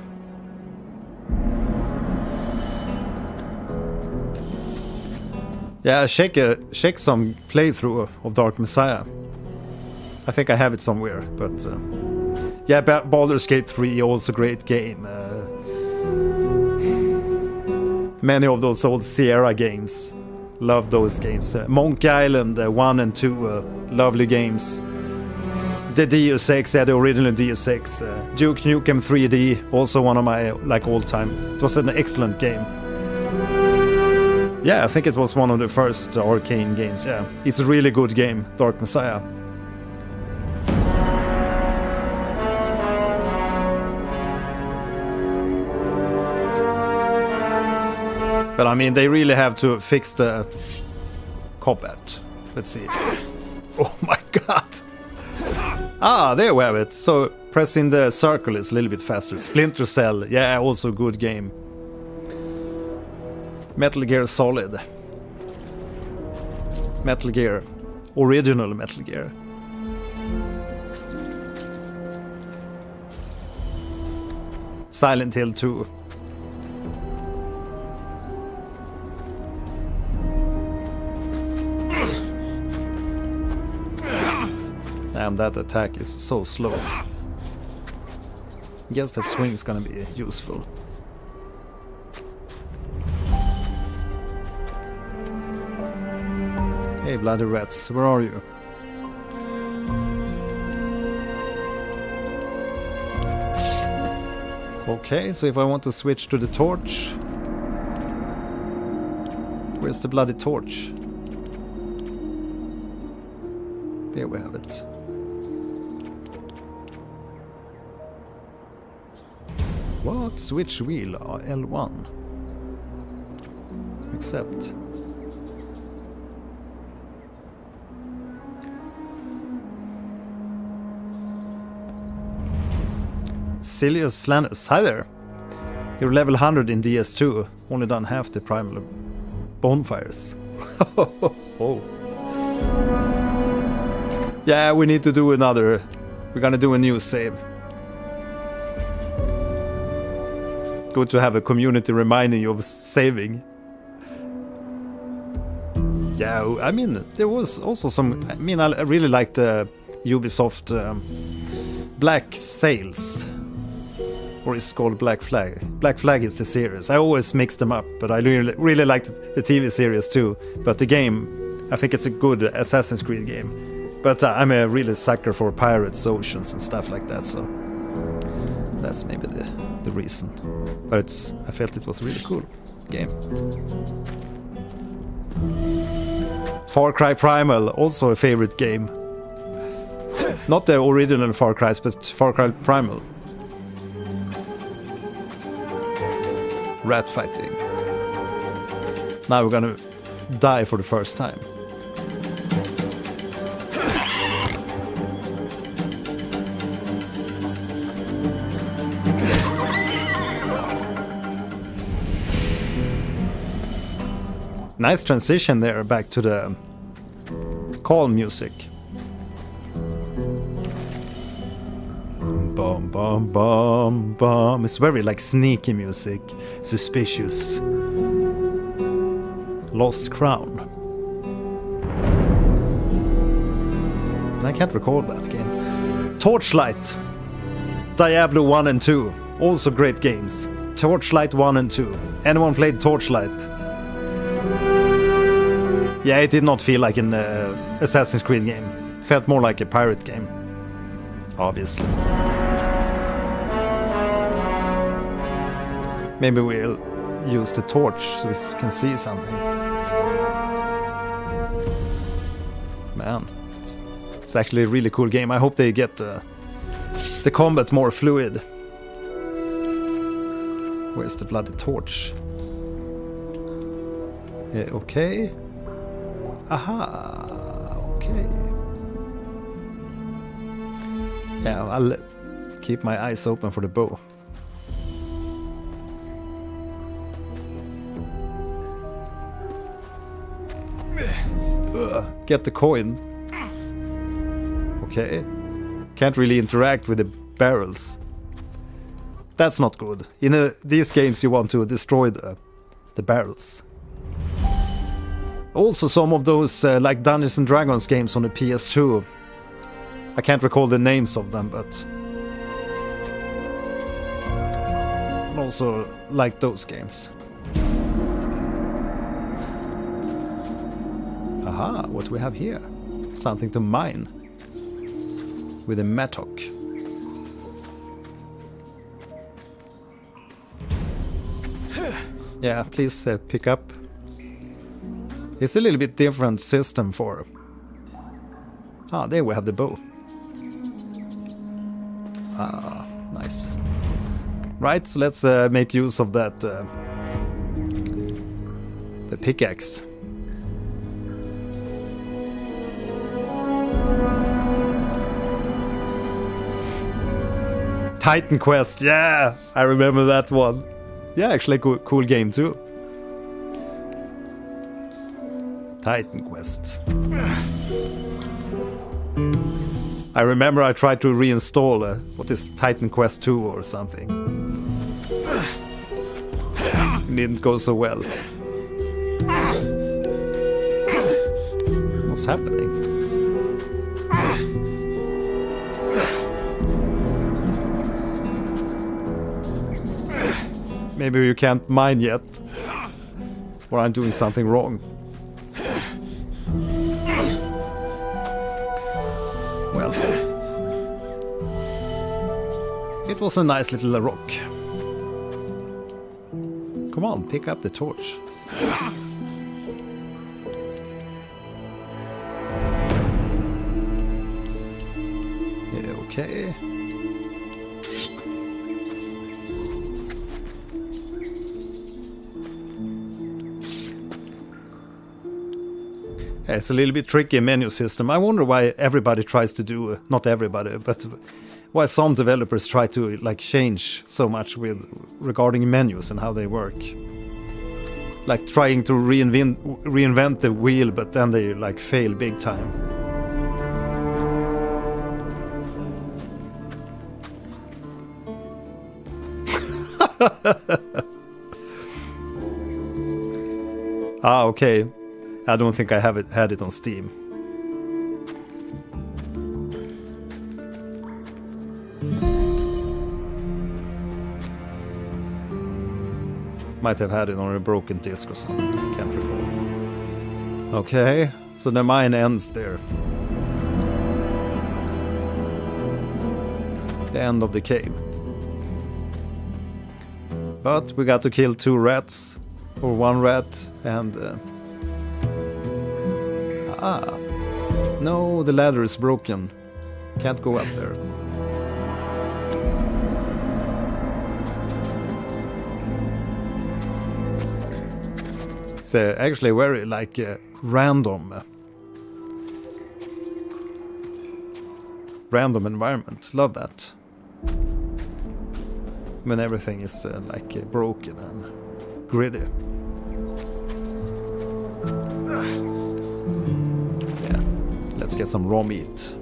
Yeah, check some playthrough of Dark Messiah. I think I have it somewhere, but yeah, Baldur's Gate 3, also great game. Many of those old Sierra games, love those games. Monk Island 1 and 2, lovely games. The Deus Ex, yeah, the original Deus Ex. Duke Nukem 3D, also one of my like all-time. It was an excellent game. Yeah, I think it was one of the first Arcane games. Yeah, it's a really good game, Dark Messiah. But I mean, they really have to fix the combat. Let's see. Oh my god! Ah, there we have it. So pressing the circle is a little bit faster. Splinter Cell, yeah, also a good game. Metal Gear Solid. Metal Gear. Original Metal Gear. Silent Hill 2. Damn, that attack is so slow. Guess that swing's gonna be useful. Hey, bloody rats, where are you? Okay, so if I want to switch to the torch... Where's the bloody torch? There we have it. What? Switch wheel? L1. Accept. Silius Slanus, hi there. You're level 100 in DS2, only done half the primal bonfires. Oh. Yeah, we need to do another. We're gonna do a new save. Good to have a community reminding you of saving. Yeah, I mean, there was also some... I mean, I really liked the Ubisoft Black Sails. Or it's called Black Flag. Black Flag is the series. I always mix them up, but I really liked the TV series too. But the game, I think it's a good Assassin's Creed game. But I'm a really sucker for pirates, oceans and stuff like that, so... That's maybe the reason. But I felt it was a really cool game. Far Cry Primal, also a favorite game. Not the original Far Cry, but Far Cry Primal. Rat fighting. Now we're gonna die for the first time. Nice transition there, back to the calm music. Bum bum bum bum. It's very like sneaky music. Suspicious. Lost Crown. I can't recall that game. Torchlight. Diablo 1 and 2. Also great games. Torchlight 1 and 2. Anyone played Torchlight? Yeah, it did not feel like an Assassin's Creed game. It felt more like a pirate game. Obviously. Maybe we'll use the torch so we can see something. Man, it's actually a really cool game. I hope they get the combat more fluid. Where's the bloody torch? Okay. Aha. Okay. Yeah, I'll keep my eyes open for the bow. Get the coin. Okay. Can't really interact with the barrels. That's not good. In these games you want to destroy the barrels. Also some of those like Dungeons and Dragons games on the PS2. I can't recall the names of them, but also like those games. Aha, what do we have here? Something to mine. With a mattock. Yeah, please pick up. It's a little bit different system for... Ah, there we have the bow. Ah, nice. Right, so let's make use of that... the pickaxe. Titan Quest, yeah! I remember that one. Yeah, actually cool game too. Titan Quest. I remember I tried to reinstall what is Titan Quest 2 or something. It didn't go so well. What's happening? Maybe you can't mine yet. Or I'm doing something wrong. Well. It was a nice little rock. Come on, pick up the torch. Yeah, okay. It's a little bit tricky menu system. I wonder why everybody tries to do, not everybody, but why some developers try to like change so much with regarding menus and how they work. Like trying to reinvent the wheel, but then they like fail big time. Ah, okay. I don't think I had it on Steam. Might have had it on a broken disc or something. Can't recall. Okay, so the mine ends there. The end of the cave. But we got to kill 2 rats. Or 1 rat and... Ah, no, the ladder is broken. Can't go up there. It's actually very like random environment. Love that. When everything is like broken and gritty. Let's get some raw meat.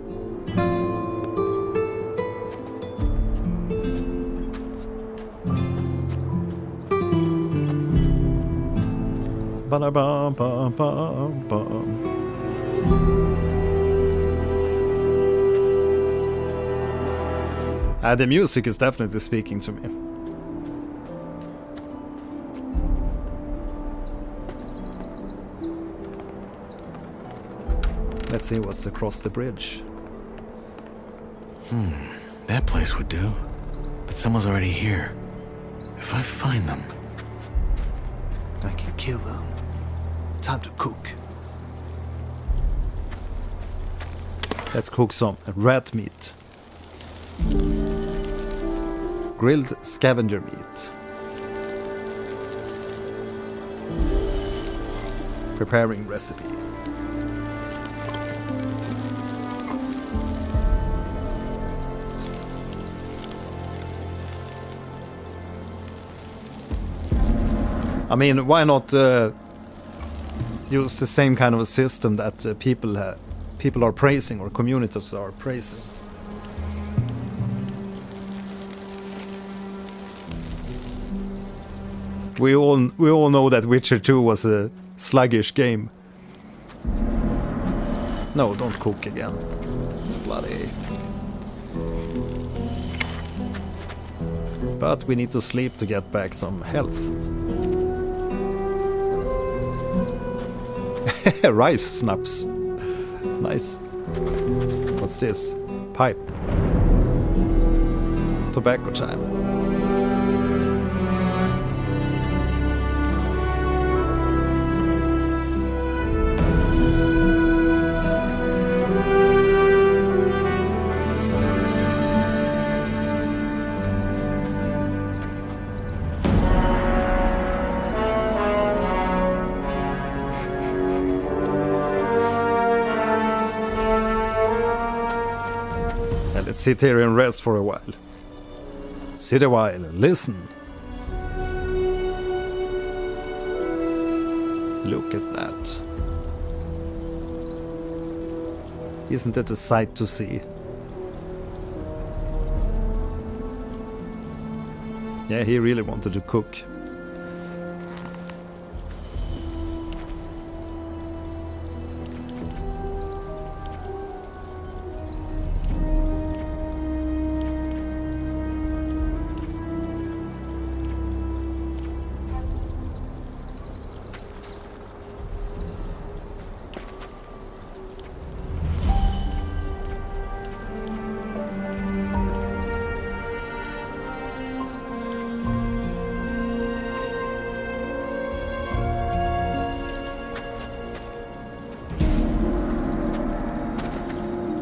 Ba-da-bum-bum-bum-bum. The music is definitely speaking to me. Let's see what's across the bridge. That place would do. But someone's already here. If I find them... I can kill them. Time to cook. Let's cook some rat meat. Grilled scavenger meat. Preparing recipe. I mean, why not use the same kind of a system that people are praising or communities are praising? We all know that Witcher 2 was a sluggish game. No, don't cook again. Bloody. But we need to sleep to get back some health. Rice snaps. Nice. What's this? Pipe. Tobacco time. Let's sit here and rest for a while. Sit a while and listen. Look at that. Isn't it a sight to see? Yeah, he really wanted to cook.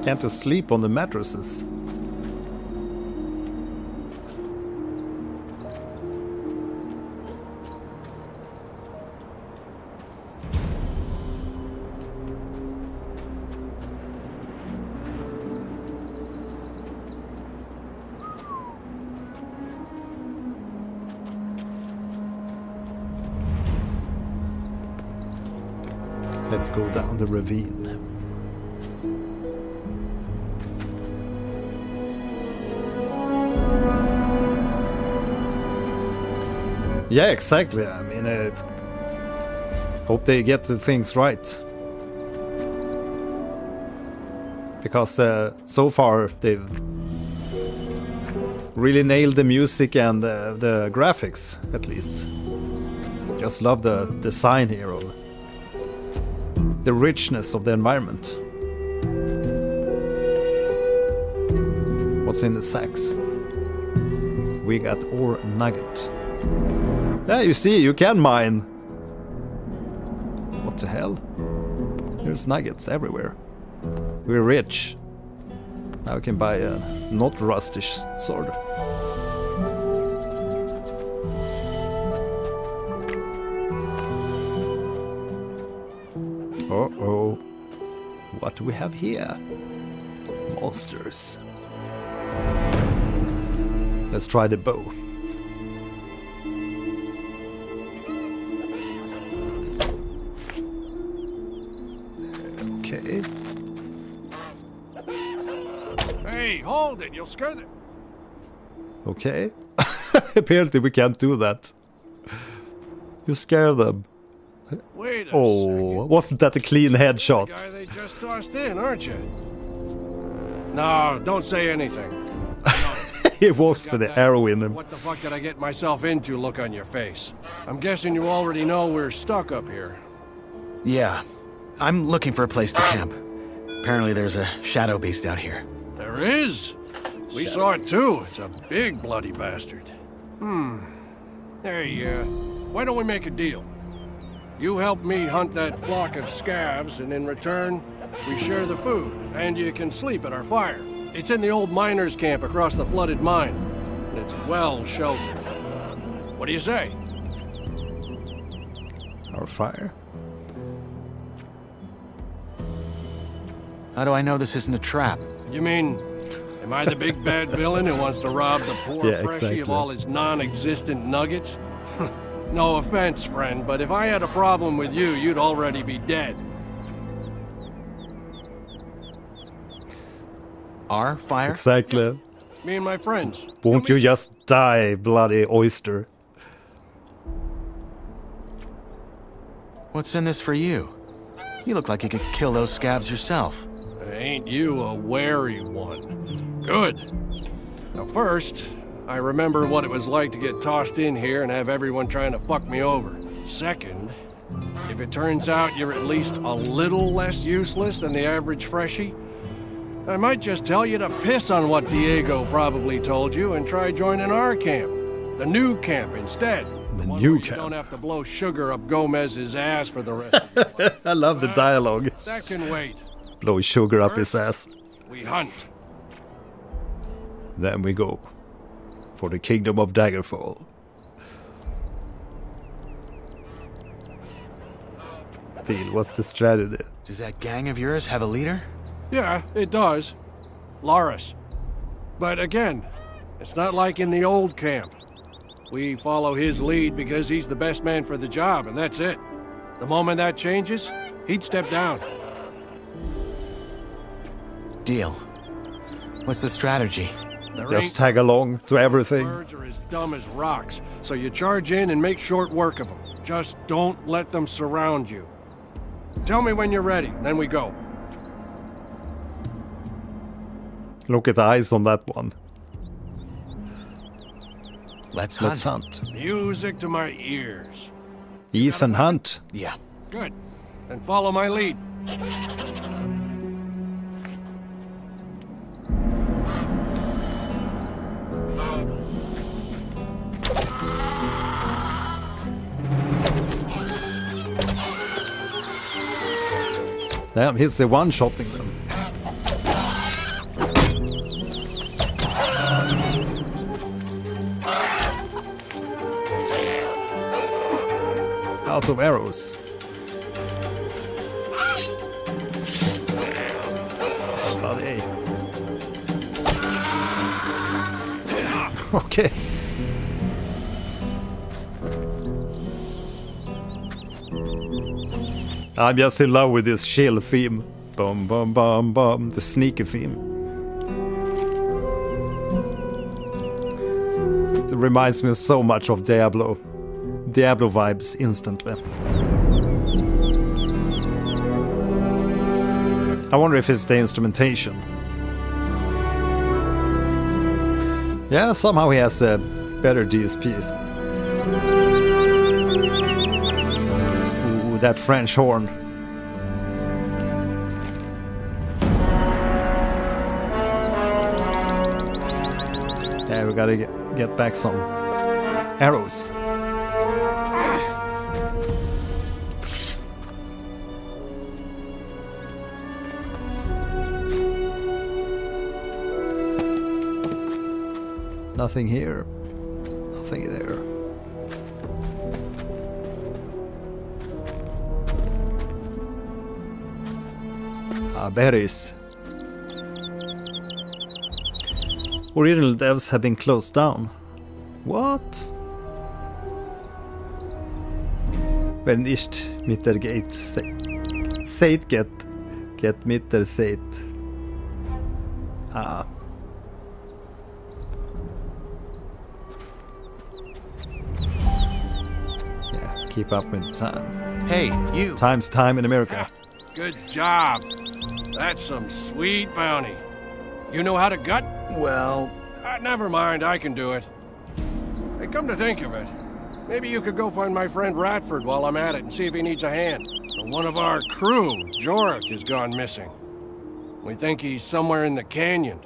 Can't you sleep on the mattresses? Let's go down the ravine. Yeah, exactly. I mean, hope they get the things right. Because so far they've really nailed the music and the graphics, at least. Just love the design here, of the richness of the environment. What's in the sacks? We got ore nugget. Yeah, you see, you can mine. What the hell? There's nuggets everywhere. We're rich. Now we can buy a not rustish sword. Uh-oh. What do we have here? Monsters. Let's try the bow. Okay. Hey, hold it! You'll scare them. Okay. Apparently we can't do that. You scare them. Wait a second. Wasn't that a clean headshot? The guy they just tossed in, aren't you? No, don't say anything. He walks with the arrow in him. What the fuck did I get myself into look on your face? I'm guessing you already know we're stuck up here. Yeah. I'm looking for a place to camp. Apparently there's a shadow beast out here. There is? We saw it too. It's a big bloody bastard. Hey, why don't we make a deal? You help me hunt that flock of scavs, and in return, we share the food, and you can sleep at our fire. It's in the old miners' camp across the flooded mine, and it's well sheltered. What do you say? Our fire? How do I know this isn't a trap? You mean, am I the big bad villain who wants to rob the poor Yeah, freshie exactly. of all his non-existent nuggets? No offense, friend, but if I had a problem with you, you'd already be dead. Our fire? Exactly. Me and my friends. Won't you just die, bloody oyster? What's in this for you? You look like you could kill those scavs yourself. Ain't you a wary one? Good. Now first, I remember what it was like to get tossed in here and have everyone trying to fuck me over. Second, if it turns out you're at least a little less useless than the average freshie, I might just tell you to piss on what Diego probably told you and try joining our camp. The new camp instead. The One new where you camp. don't have to blow sugar up Gomez's ass for the rest of your life. I love the dialogue. That can wait. Blow sugar up his ass. We hunt. Then we go for the kingdom of Daggerfall. Deal, what's the strategy? Does that gang of yours have a leader? Yeah, it does. Loris. But again, it's not like in the old camp. We follow his lead because he's the best man for the job, and that's it. The moment that changes, he'd step down. Deal. What's the strategy? There Just ain't- tag along to everything. Birds are as dumb as rocks, so you charge in and make short work of them. Just don't let them surround you. Tell me when you're ready, then we go. Look at the eyes on that one. Let's hunt. Let's hunt. Music to my ears. Ethan Hunt. Yeah. Good. Then follow my lead. Damn, he's the one-shotting them. Out of arrows. Bloody. Okay. I'm just in love with this chill theme. Bum bum bum bum. The sneaky theme. It reminds me so much of Diablo. Diablo vibes instantly. I wonder if it's the instrumentation. Yeah, somehow he has a better DSP. Ooh, that French horn. Yeah, we gotta get back some arrows. Nothing here. Nothing there. Berries. Original devs have been closed down. What? Wenn nicht mit der Gate Seit get mit der Seit. Ah. Yeah, keep up with the time. Hey, you. Time's time in America. Good job. That's some sweet bounty. You know how to gut? Well, Never mind, I can do it. Hey, come to think of it, maybe you could go find my friend Ratford while I'm at it and see if he needs a hand. One of our crew, Jorik, has gone missing. We think he's somewhere in the canyon.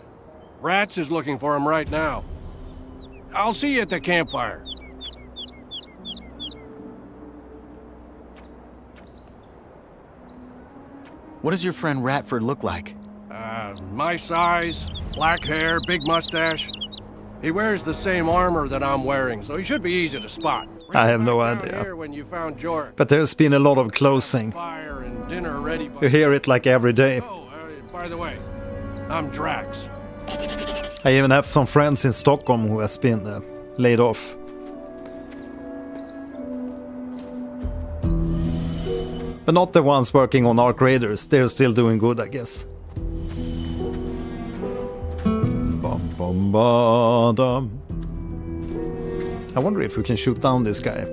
Rats is looking for him right now. I'll see you at the campfire. what does your friend Ratford look like? My size, black hair, big mustache. He wears the same armor that I'm wearing, so he should be easy to spot. I have no Down idea. here when you found Jorik. But there's been a lot of closing. Fire and dinner ready by You hear it like every day. Oh, by By the way, I'm Drax. I even have some friends in Stockholm who has been laid off. But not the ones working on Arc Raiders. They're still doing good, I guess. Bum, bum, ba-dum. I wonder if we can shoot down this guy.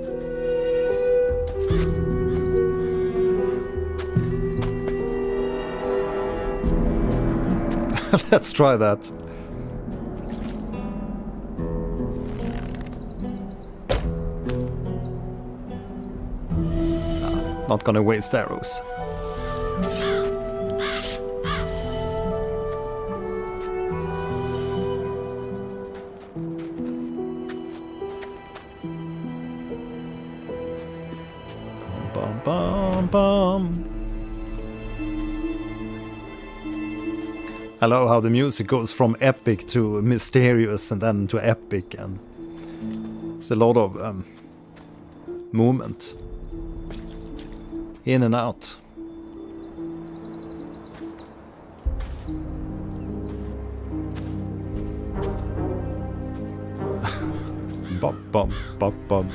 Let's try that. Not gonna waste arrows. Bum, bum, bum. I love how the music goes from epic to mysterious and then to epic, and it's a lot of movement in and out. Bum, bum, bum, bum.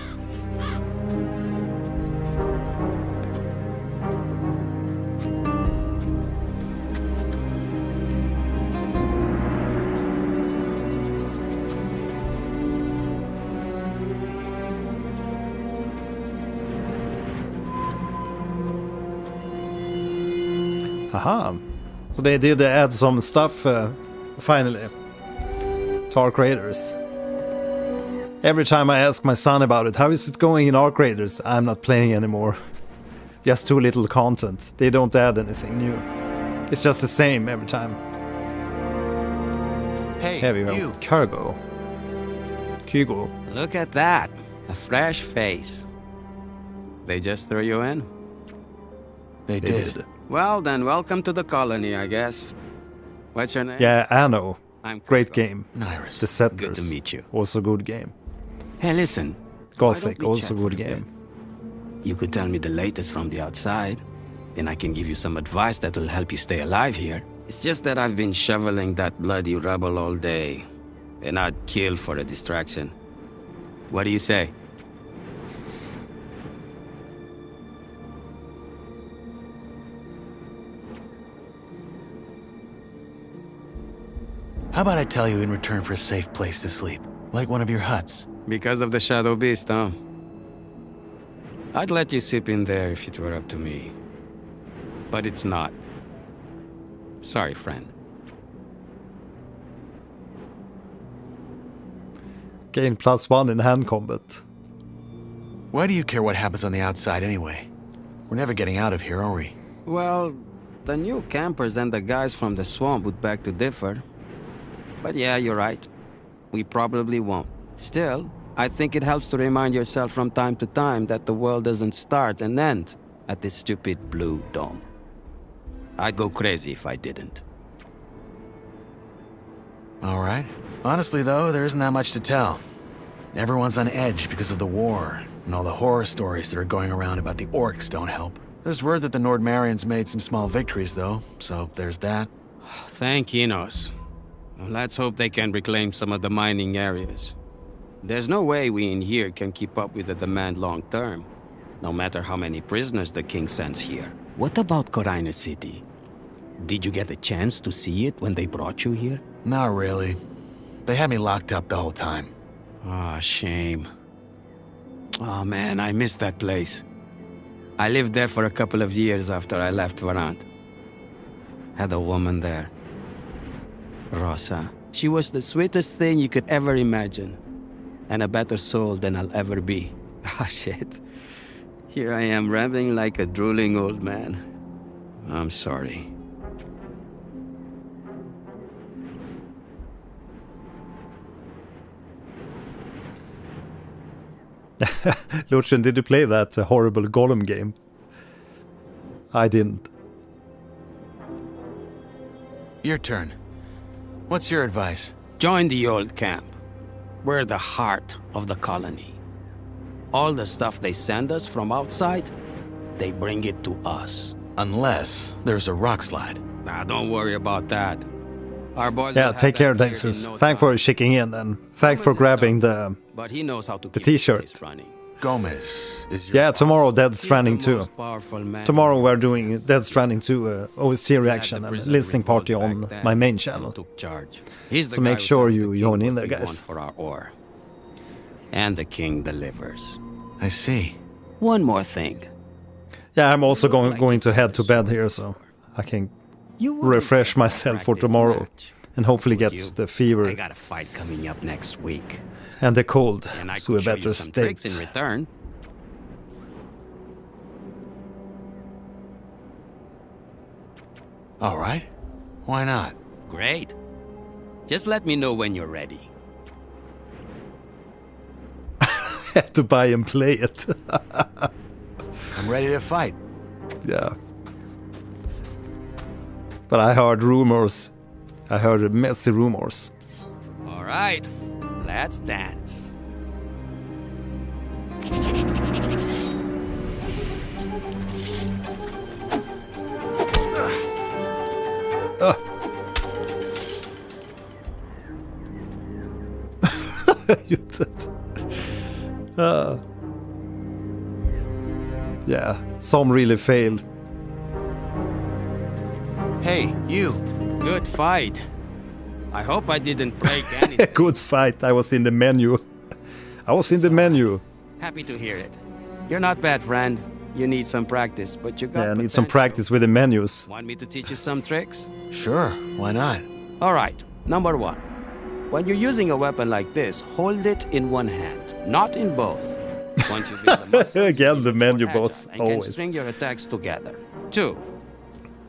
Aha, so they did add some stuff finally to Arc Raiders. Every time I ask my son about it, how is it going in Arc Raiders? I'm not playing anymore. Just too little content. They don't add anything new. It's just the same every time. Hey, here we go. you. Kygo. Look at that. A fresh face. They just threw you in? They did. Well, then welcome to the colony, I guess. What's your name? Yeah, Anno. I'm Great game. Nyrus. The Settlers. Good to meet you. Also good game. Hey, listen. Gothic, also good game. You could tell me the latest from the outside. Then I can give you some advice that will help you stay alive here. It's just that I've been shoveling that bloody rubble all day. And I'd kill for a distraction. What do you say? How about I tell you in return for a safe place to sleep? Like one of your huts. Because of the Shadow Beast, huh? I'd let you sleep in there if it were up to me. But it's not. Sorry, friend. Gain +1 in hand combat. Why do you care what happens on the outside anyway? We're never getting out of here, are we? Well, the new campers and the guys from the swamp would beg to differ. But yeah, you're right. We probably won't. Still, I think it helps to remind yourself from time to time that the world doesn't start and end at this stupid blue dome. I'd go crazy if I didn't. All right. Honestly, though, there isn't that much to tell. Everyone's on edge because of the war, and all the horror stories that are going around about the orcs don't help. There's word that the Nordmarians made some small victories, though, so there's that. Thank Enos. Let's hope they can reclaim some of the mining areas. There's no way we in here can keep up with the demand long term, no matter how many prisoners the king sends here. What about Corina City? Did you get a chance to see it when they brought you here? Not really. They had me locked up the whole time. Ah, shame. Oh man, I miss that place. I lived there for a couple of years after I left Varant. Had a woman there. Rosa. She was the sweetest thing you could ever imagine. And a better soul than I'll ever be. Ah, shit. Here I am rambling like a drooling old man. I'm sorry. Lucien, did you play that horrible Golem game? I didn't. Your turn. What's your advice? Join the old camp. We're the heart of the colony. All the stuff they send us from outside, they bring it to us. Unless there's a rock slide. Nah, don't worry about that. Our boys will Yeah, have take that care, cleared Dexters. in no Thank time. for checking in, and thank for grabbing the But he knows how to the keep the t-shirt. place running. Gomez is your Yeah, tomorrow Dead He's the Stranding 2. most powerful man. Tomorrow we're doing Dead Stranding 2 OST He had reaction the and prison listening party revolt on back then my main and channel. took charge. He's the So guy make who sure tells you the king join in what there, we want guys. for our ore. And the king delivers. I see. One more thing. Yeah, I'm also going to head to bed here, so I can refresh myself for tomorrow and hopefully get the I fever got a fight coming up next week. and the cold And I to a could show you better some tricks in state. return. All right. Why not? Great. Just let me know when you're ready. Had to buy and play it. I'm ready to fight. Yeah. But I heard rumors. I heard messy rumors. All right. Let's dance. You did. Yeah, some really failed. Hey, you. Good fight. I hope I didn't break anything. Good fight. I was in the menu. I was in the menu. Happy to hear it. You're not bad, friend. You need some practice, but you got Yeah, I need some potential. practice with the menus. Want me to teach you some tricks? Sure, why not? All right. Number one. When you're using a weapon like this, hold it in one hand, not in both. Once you build the muscles, Again, the menu agile boss, and can always. string your attacks together. Two.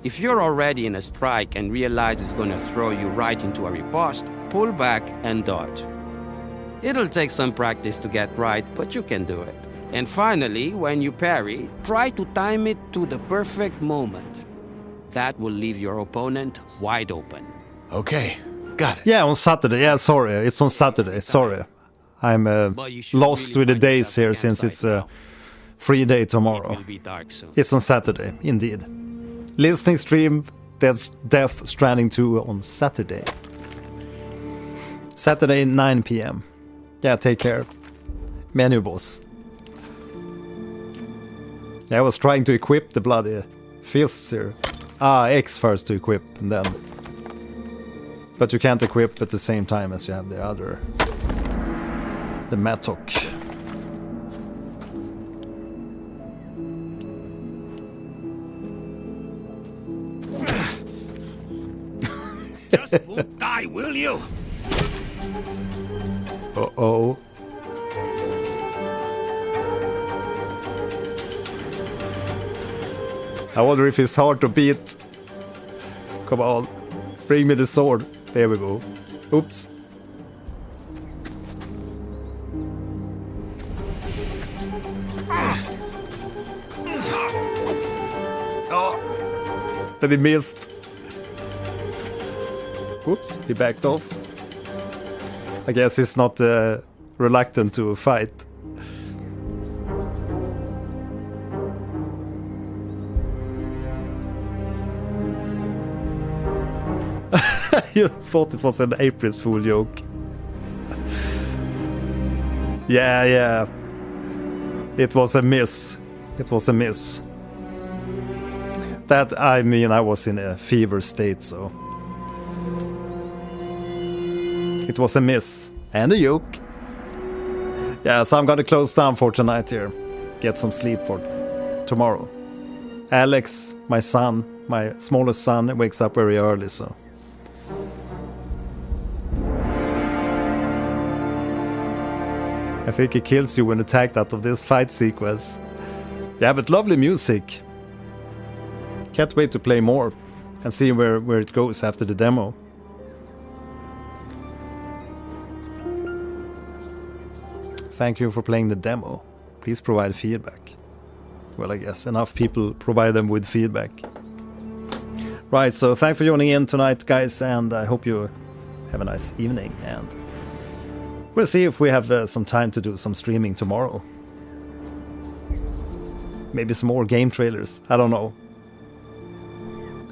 If you're already in a strike and realize it's gonna throw you right into a riposte, pull back and dodge. It'll take some practice to get right, but you can do it. And finally, when you parry, try to time it to the perfect moment. That will leave your opponent wide open. Okay, got it. Yeah, on Saturday. Yeah, sorry. It's on Saturday. Sorry. I'm lost with the days here since it's a free day tomorrow. It will be dark soon. It's on Saturday, indeed. Listening stream Death Stranding 2 on Saturday. Saturday, 9 p.m. Yeah, take care. Menu boss. Yeah, I was trying to equip the bloody fists here. X first to equip, and then... But you can't equip at the same time as you have the other... The mattock. Just won't die, will you? Uh-oh. I wonder if it's hard to beat. Come on. Bring me the sword. There we go. Oops. Oh. But he missed. Oops, he backed off. I guess he's not reluctant to fight. You thought it was an April Fool joke. Yeah. It was a miss. It was a miss. That, I mean, I was in a fever state, so... It was a miss. And a joke. Yeah, so I'm gonna close down for tonight here. Get some sleep for tomorrow. Alex, my son, my smallest son, wakes up very early, so... I think it kills you when attacked out of this fight sequence. Yeah, but lovely music. Can't wait to play more and see where it goes after the demo. Thank you for playing the demo. Please provide feedback. Well, I guess enough people provide them with feedback. Right, so thanks for joining in tonight, guys, and I hope you have a nice evening, and we'll see if we have some time to do some streaming tomorrow. Maybe some more game trailers, I don't know.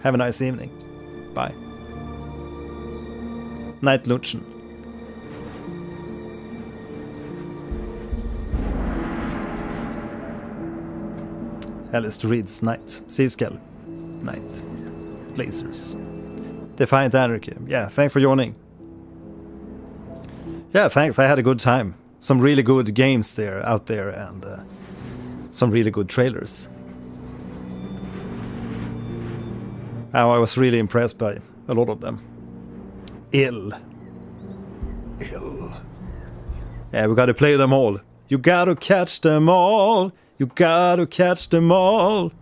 Have a nice evening. bye. Night Lunchen. Alice reads Night. Seascale. Night. Lasers. Defiant Anarchy. Yeah, thanks for joining. Yeah, thanks. I had a good time. Some really good games out there, and some really good trailers. I was really impressed by a lot of them. Ill. Yeah, we gotta play them all. You gotta catch them all. You gotta catch them all.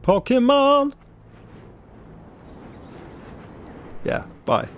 Pokemon. Yeah, bye.